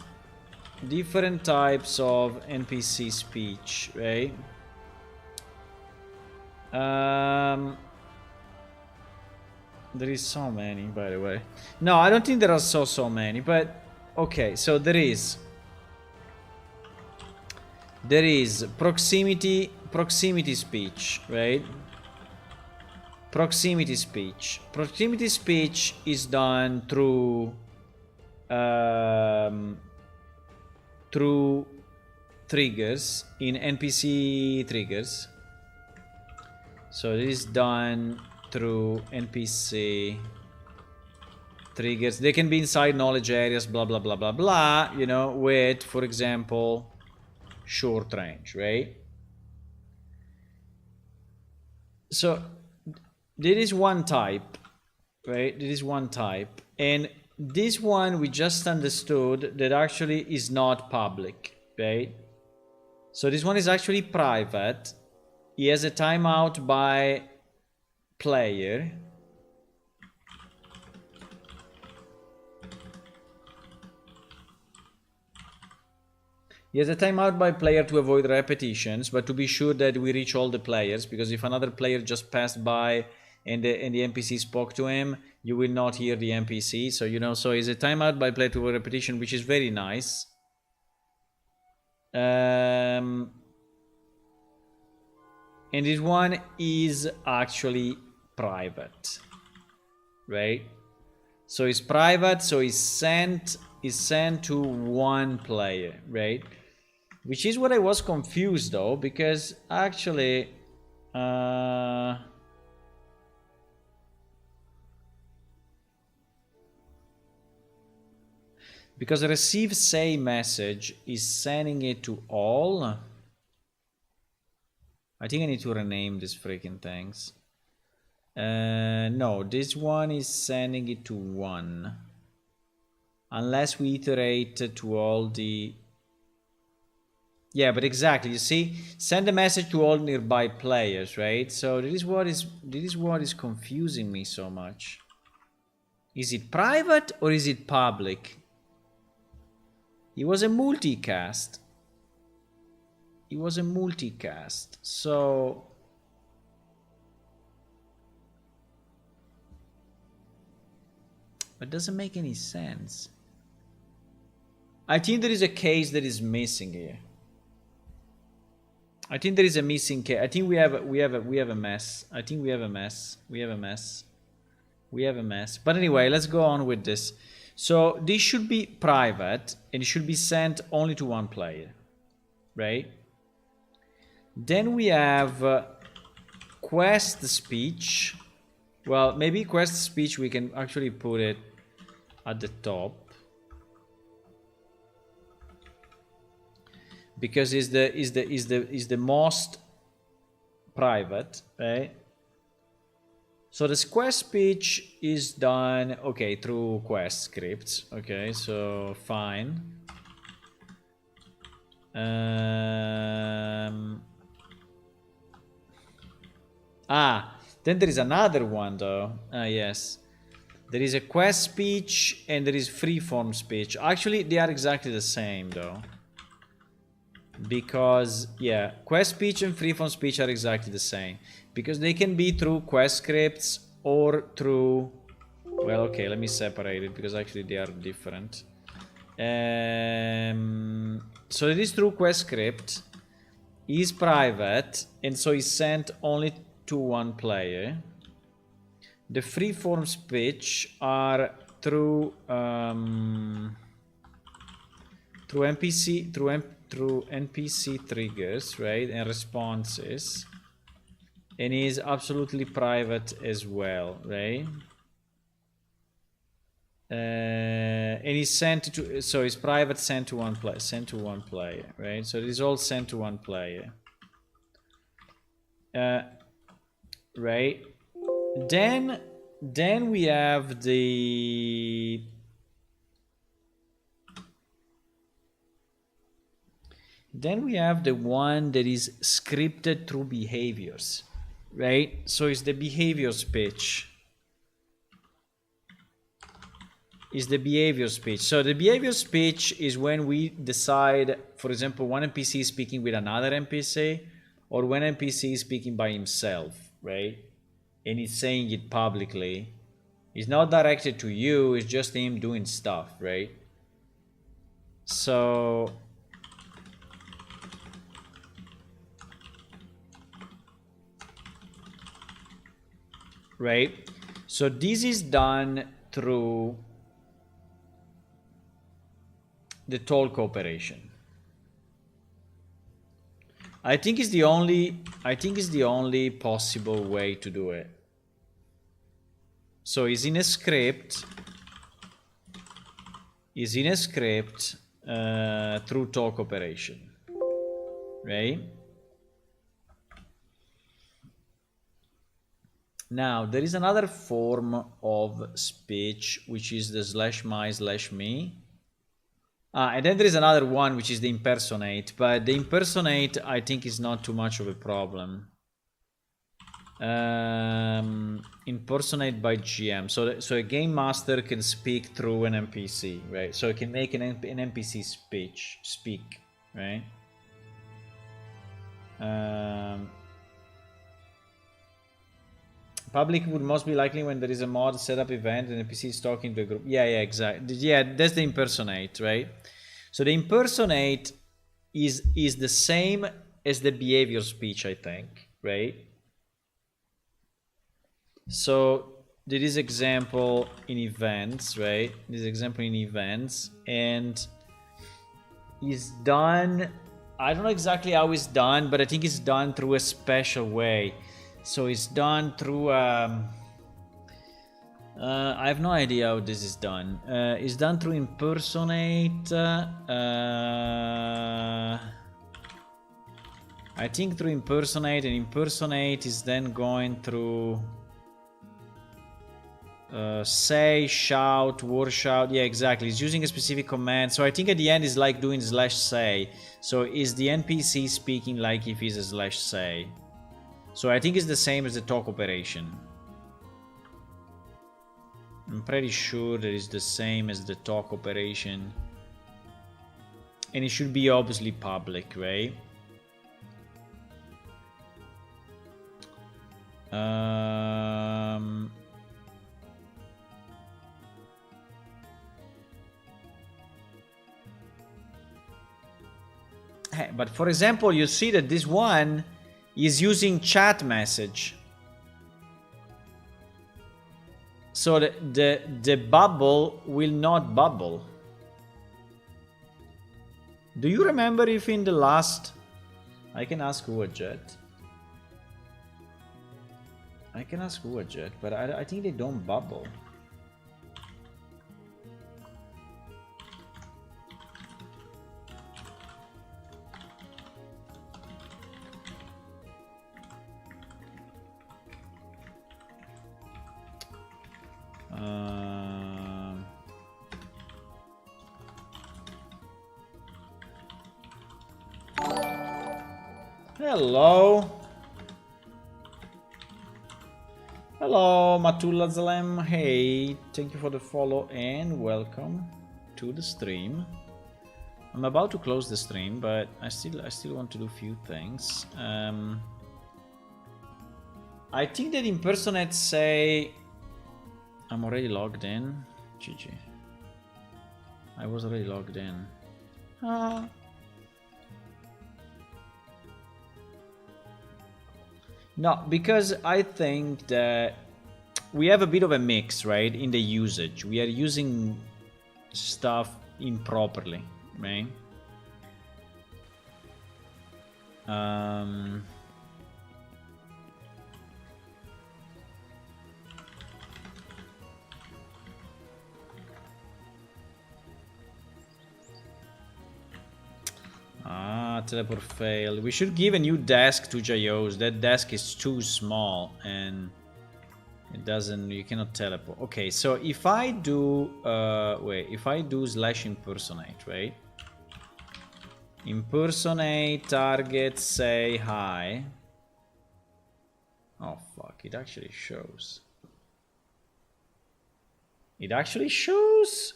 types of NPC speech, right? There is so many, by the way. No, I don't think there are so many, but okay, so there is proximity speech, right? Proximity speech. Proximity speech is done through triggers in NPC triggers. So this is done through NPC triggers. They can be inside knowledge areas, blah, blah, blah, blah, blah, you know, with, for example, short range, right? So there is one type, right? There is one type. And this one we just understood that actually is not public, right? So this one is actually private. He has a timeout by player. He has a timeout by player to avoid repetitions, but to be sure that we reach all the players, because if another player just passed by and the NPC spoke to him, you will not hear the NPC. So, you know, so it's a timeout by player to avoid repetition, which is very nice. And this one is actually private, right? So it's private, so it's sent to one player, right? Which is what I was confused though, because actually because receive say message is sending it to all. I think I need to rename these freaking things. No, this one is sending it to one. Unless we iterate to all the... Yeah, but exactly, you see? Send a message to all nearby players, right? So this is what is confusing me so much. Is it private or is it public? It was a multicast. It was a multicast, so... It doesn't make any sense. I think there is a case that is missing here. I think there is a missing case. I think we have a mess. I think we have a mess. We have a mess. We have a mess. But anyway, let's go on with this. So this should be private and it should be sent only to one player, right? Then we have quest speech. Well, maybe quest speech we can actually put it at the top, because is the most private, right? So this quest speech is done, okay, through quest scripts. Okay, so fine. Then there is another one though. Yes. There is a quest speech and there is freeform speech. Actually, they are exactly the same though. Because, yeah, quest speech and freeform speech are exactly the same. Because they can be through quest scripts or through... Well, okay, let me separate it because actually they are different. So it is through quest script. Is private and so is sent only to one player. The freeform speech are through NPC triggers, right, and responses, and is absolutely private as well, right? And is sent to, so it's private, sent to one player, right? So it is all sent to one player, right? Then we have the one that is scripted through behaviors, right? So it's the behavior speech. So the behavior speech is when we decide, for example, one NPC is speaking with another NPC, or when NPC is speaking by himself, right? And he's saying it publicly. It's not directed to you, it's just him doing stuff, right? So... right? So this is done through the talk operation. I think it's the only possible way to do it. So it's in a script, is in a script through talk operation, right? Now, there is another form of speech, which is the /my/me. And then there is another one, which is the impersonate. But the impersonate, I think, is not too much of a problem. Impersonate by GM. So a game master can speak through an NPC, right? So it can make an NPC speak, right? Public would most be likely when there is a mod setup event and NPC is talking to a group. Yeah, exactly. Yeah, that's the impersonate, right? So the impersonate is the same as the behavior speech, I think, right? So there is example in events, right? This example in events, and is done. I don't know exactly how it's done, but I think it's done through a special way. So it's done through. I have no idea how this is done. It's done through impersonate. I think through impersonate, and impersonate is then going through say, shout, word shout. Yeah, exactly. It's using a specific command. So I think at the end is like doing /say. So is the NPC speaking like if he's a /say? So I think it's the same as the talk operation. I'm pretty sure that it's the same as the talk operation. And it should be obviously public, right? But for example, you see that this one is using chat message. So the bubble will not bubble. Do you remember if in the last... I can ask Uajet. But I think they don't bubble. Hello. Hello, Matullah Zalem. Hey, thank you for the follow and welcome to the stream. I'm about to close the stream, but I still want to do a few things. I think that impersonate say I'm already logged in. GG. I was already logged in. No, because I think that we have a bit of a mix, right, in the usage. We are using stuff improperly, right? Teleport failed. We should give a new desk to Jayos. That desk is too small and it doesn't... You cannot teleport. Okay, so if I do... if I do /impersonate, right? Impersonate target, say hi. Oh, fuck. It actually shows. It actually shows?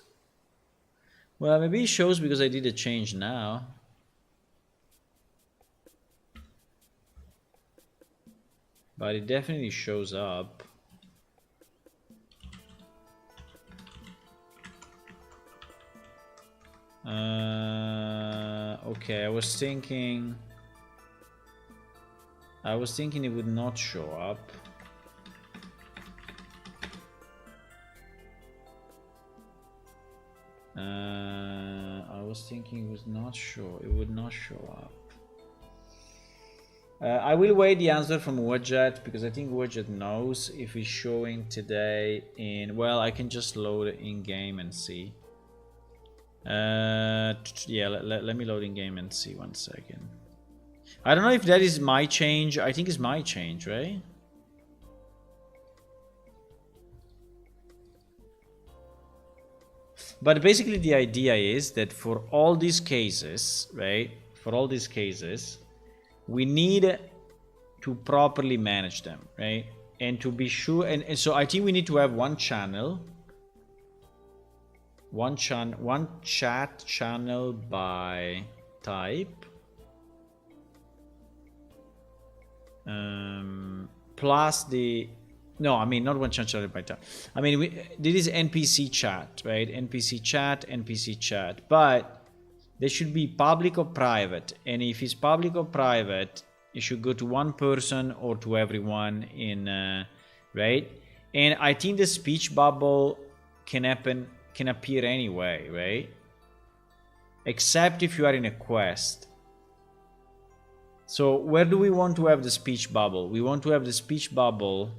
Well, maybe it shows because I did a change now. But it definitely shows up. Okay, I was thinking it would not show up. I was thinking it would not show up. I will wait the answer from Widget because I think Widget knows if it's showing today in... Well, I can just load it in game and see. Yeah, let me load in game and see 1 second. I don't know if that is my change. I think it's my change, right? But basically the idea is that for all these cases, right? For all these cases, we need to properly manage them, right? And to be sure, and so I think we need to have one channel, one chat channel by type, plus the, no, I mean not one chat channel by type. I mean this is NPC chat, right? NPC chat, but they should be public or private. And if it's public or private, it should go to one person or to everyone in, right? And I think the speech bubble can appear anyway, right? Except if you are in a quest. So where do we want to have the speech bubble? We want to have the speech bubble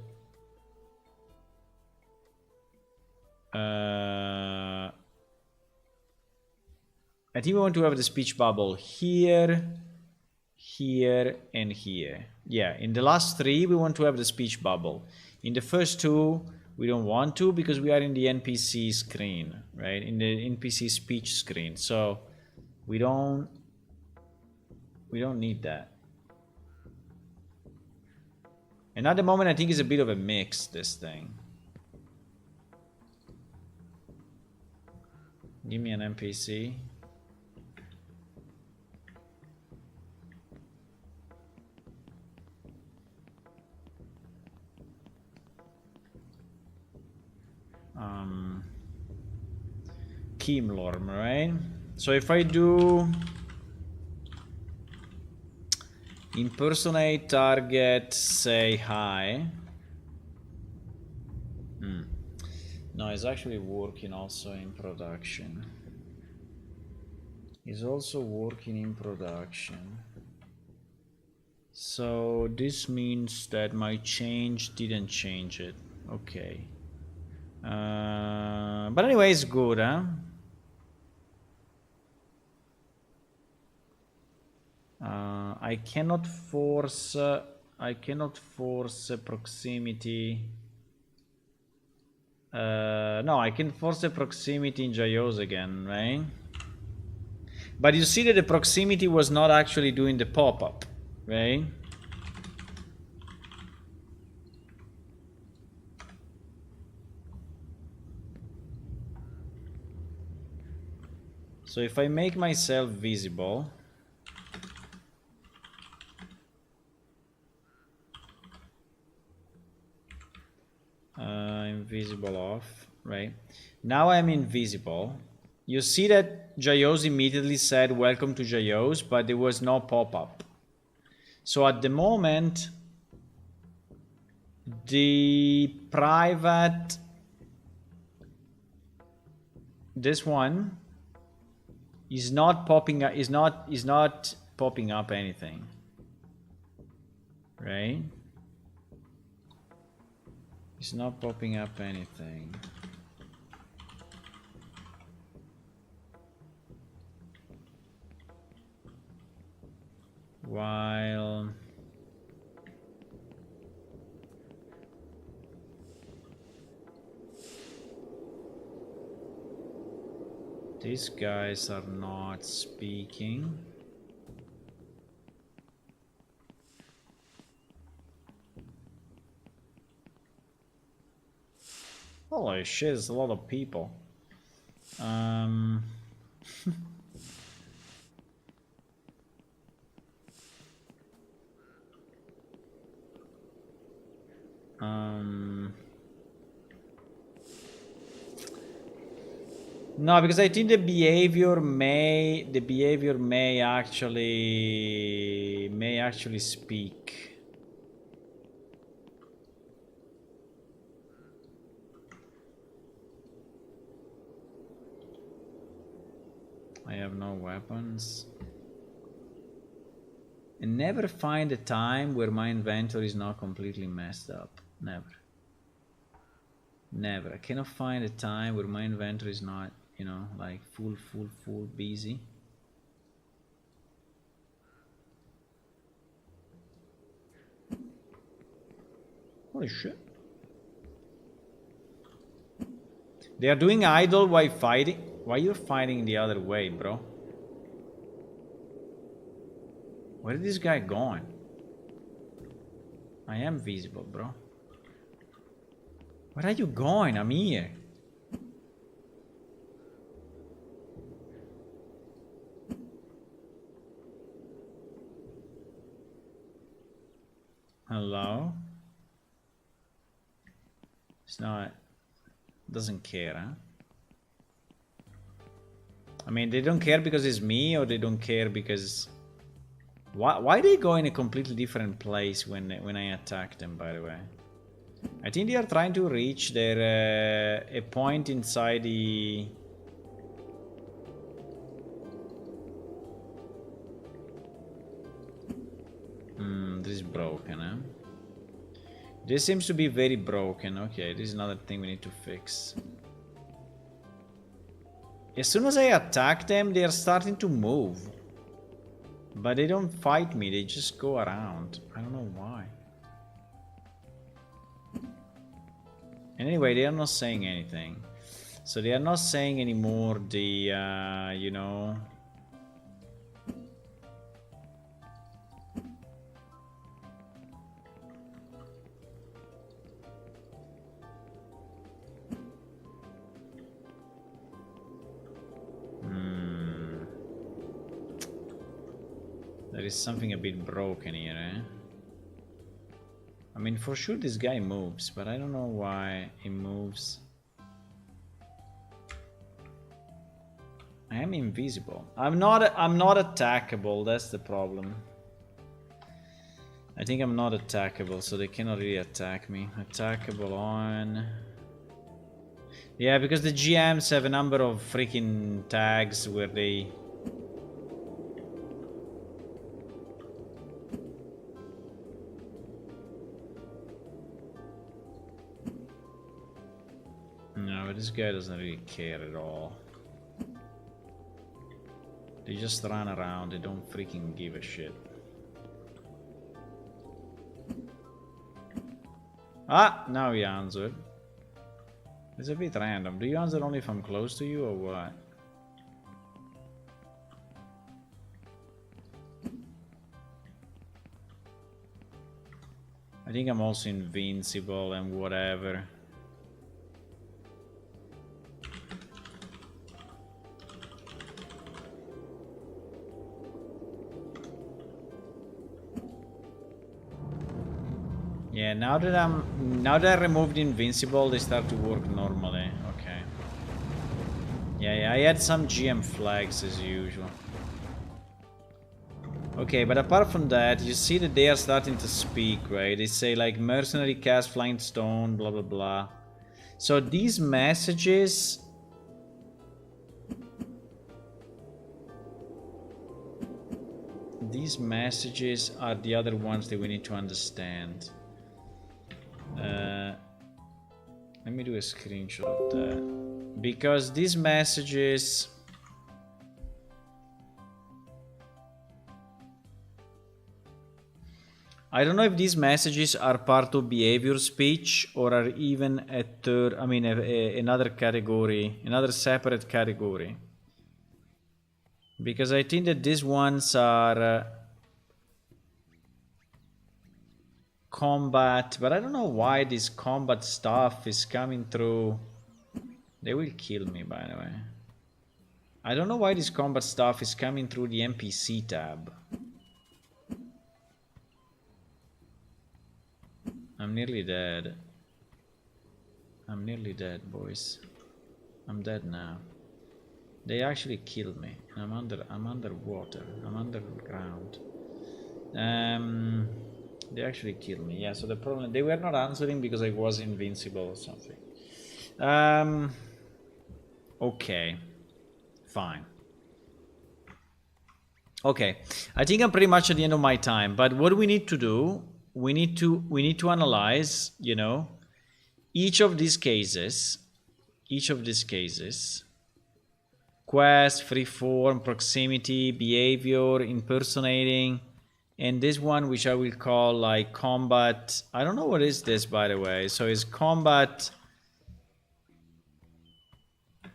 I think we want to have the speech bubble here, here, and here. Yeah, in the last 3 we want to have the speech bubble. In the first 2 we don't want to because we are in the NPC screen, right? In the NPC speech screen. So we don't need that. And at the moment I think it's a bit of a mix, this thing. Give me an NPC. Keemlorm, right? So if I do impersonate target, say hi. No, it's actually working also in production. It's also working in production. So this means that my change didn't change it. Okay. But anyway, it's good, huh? I cannot force a proximity. No, I can force a proximity in Jayos again, right? But you see that the proximity was not actually doing the pop-up, right? So if I make myself visible, invisible off, right? Now I'm invisible. You see that Jayos immediately said welcome to Jayos, but there was no pop-up. So at the moment, the private, this one is not popping up, is not popping up anything, right? It's not popping up anything. While these guys are not speaking. Holy shit, there's a lot of people. No, because I think the behavior may actually speak. I have no weapons. And never find a time where my inventory is not completely messed up. Never. Never. I cannot find a time where my inventory is not, you know, like full busy. Holy shit. They are doing idle while fighting. Why are you fighting the other way, bro? Where is this guy going? I am visible, bro. Where are you going? I'm here. Hello? It's not... Doesn't care, huh? I mean, they don't care because it's me, or they don't care because... Why they go in a completely different place when I attack them, by the way? I think they are trying to reach their... a point inside the... This is broken, huh? This seems to be very broken. Okay, this is another thing we need to fix. As soon as I attack them, they are starting to move. But they don't fight me, they just go around. I don't know why. And anyway, they are not saying anything. So they are not saying anymore the, you know... There is something a bit broken here, eh? I mean, for sure this guy moves, but I don't know why he moves. I am invisible. I'm not attackable, that's the problem. I think I'm not attackable, so they cannot really attack me. Attackable on... Yeah, because the GMs have a number of freaking tags where they... No, but this guy doesn't really care at all. They just run around, they don't freaking give a shit. Ah, now he answered. It's a bit random. Do you answer only if I'm close to you or what? I think I'm also invincible and whatever. Yeah, now that I removed invincible, they start to work normally. Okay. Yeah, I had some GM flags as usual. Okay, but apart from that, you see that they are starting to speak, right? They say like mercenary cast flying stone, blah blah blah. So these messages... These messages are the other ones that we need to understand. Let me do a screenshot of that, because these messages... I don't know if these messages are part of behavior speech or are even a third, I mean another category, another separate category. Because I think that these ones are combat, but I don't know why this combat stuff is coming through. They will kill me, by the way. I don't know why this combat stuff is coming through the NPC tab. I'm nearly dead. I'm nearly dead, boys. I'm dead now. They actually killed me. I'm underwater. I'm underground. They actually killed me. Yeah, so the problem... They were not answering because I was invincible or something. Okay. Fine. Okay. I think I'm pretty much at the end of my time. But what we need to do... We need to analyze, you know, each of these cases. quest, freeform, proximity, behavior, impersonating, and this one which I will call like combat. I don't know what is this, by the way. So it's combat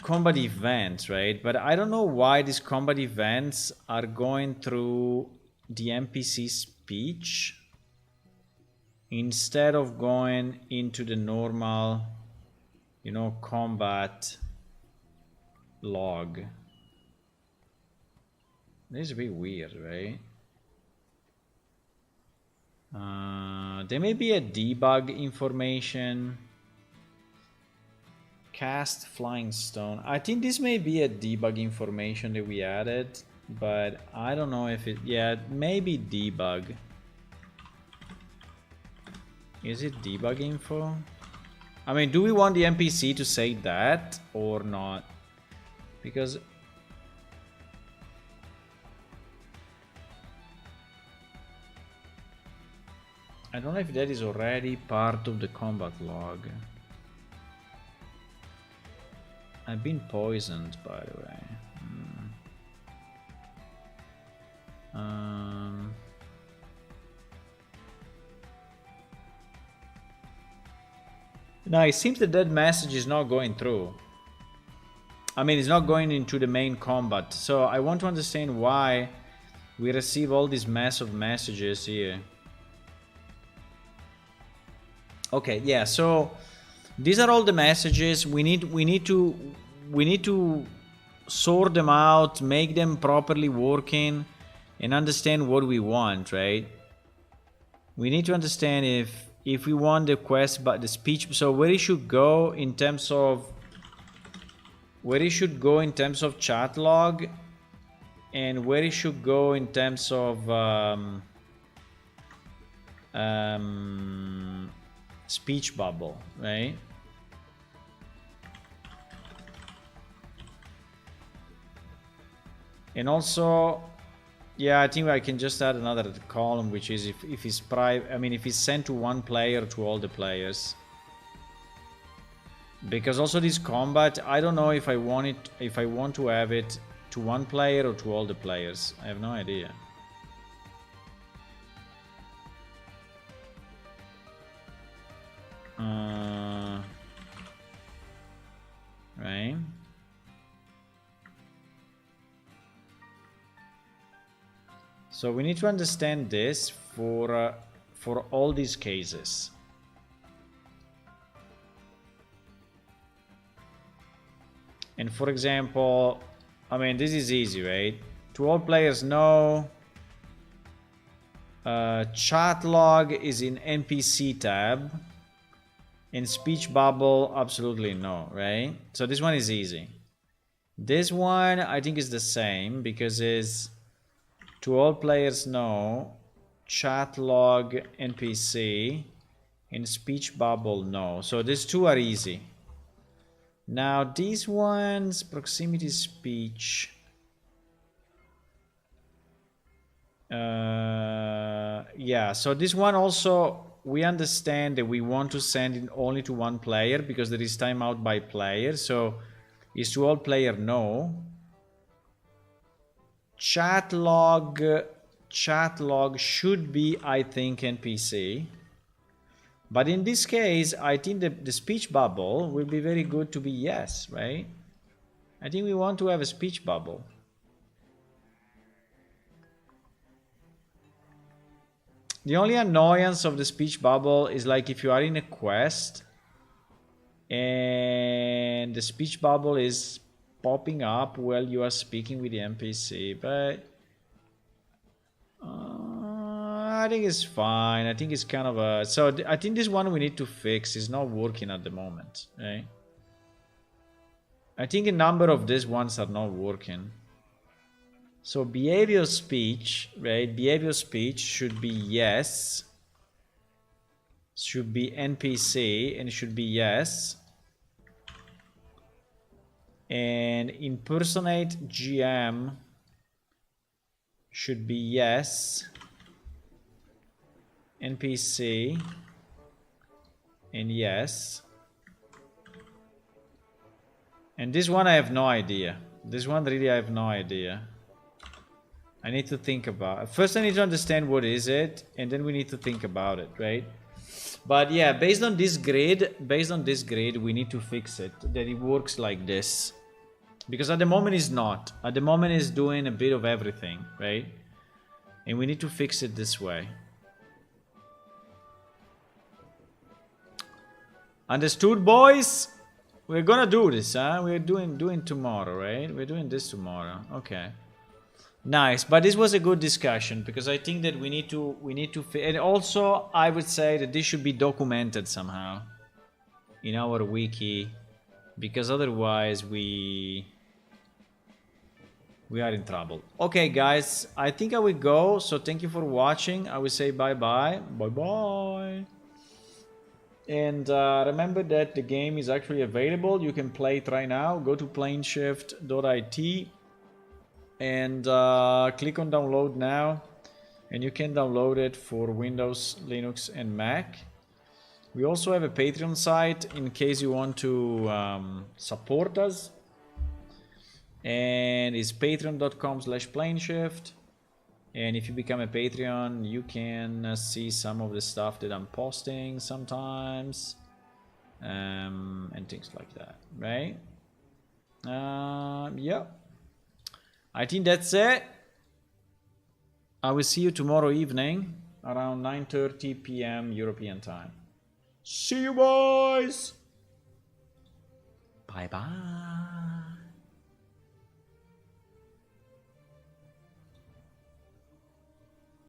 events, right? But I don't know why these combat events are going through the NPC speech instead of going into the normal, you know, combat log. This is a bit weird, right? There may be a debug information. Cast flying stone. I think this may be a debug information that we added, but I don't know if it, yeah, maybe debug. Is it debug info? I mean, do we want the NPC to say that or not? Because I don't know if that is already part of the combat log. I've been poisoned, by the way. No, it seems that message is not going through. I mean, it's not going into the main combat. So I want to understand why we receive all these mess of messages here. Okay, yeah, so these are all the messages. We need to sort them out, make them properly working, and understand what we want, right? We need to understand if we want the quest, but the speech. So where it should go in terms of chat log, and where it should go in terms of speech bubble, right? And also, yeah, I think I can just add another column, which is if it's private. I mean, if it's sent to one player, to all the players. Because also this combat, I don't know if I want it, if I want to have it to one player or to all the players. I have no idea. Right. So we need to understand this for all these cases. And for example, I mean, this is easy, right? To all players, no. Chat log is in NPC tab. In speech bubble, absolutely no, right? So this one is easy. This one I think is the same because it's to all players no, chat log NPC, in speech bubble no. So these two are easy. Now these ones, proximity speech. Yeah, so this one also, we understand that we want to send it only to one player because there is timeout by player. So is to all player no. Chat log should be, I think, NPC. But in this case, I think the speech bubble will be very good to be yes, right? I think we want to have a speech bubble. The only annoyance of the speech bubble is like if you are in a quest and the speech bubble is popping up while you are speaking with the NPC, but I think it's fine. I think it's kind of a... So I think this one we need to fix. It's not working at the moment, right? I think a number of these ones are not working. So behavior speech, right? Behavior speech should be yes. Should be NPC and should be yes. And impersonate GM should be yes. NPC and yes. And this one I have no idea. This one really I have no idea. I need to think about it. First I need to understand what is it, and then we need to think about it, right? But yeah, based on this grid, we need to fix it, that it works like this. Because at the moment it's not. At the moment it's doing a bit of everything, right? And we need to fix it this way. Understood, boys? We're gonna do this, huh? We're doing tomorrow, right? We're doing this tomorrow. Okay. Nice, but this was a good discussion because I think that we need to and also I would say that this should be documented somehow in our wiki, because otherwise we are in trouble. Okay, guys, I think I will go. So thank you for watching. I will say bye-bye. Bye-bye. And remember that the game is actually available. You can play it right now. Go to planeshift.it and click on download now. And you can download it for Windows, Linux, and Mac. We also have a Patreon site in case you want to support us. And it's patreon.com/planeshift. And if you become a Patreon, you can see some of the stuff that I'm posting sometimes. And things like that, right? Yeah. I think that's it. I will see you tomorrow evening around 9:30 p.m. European time. See you, boys! Bye-bye.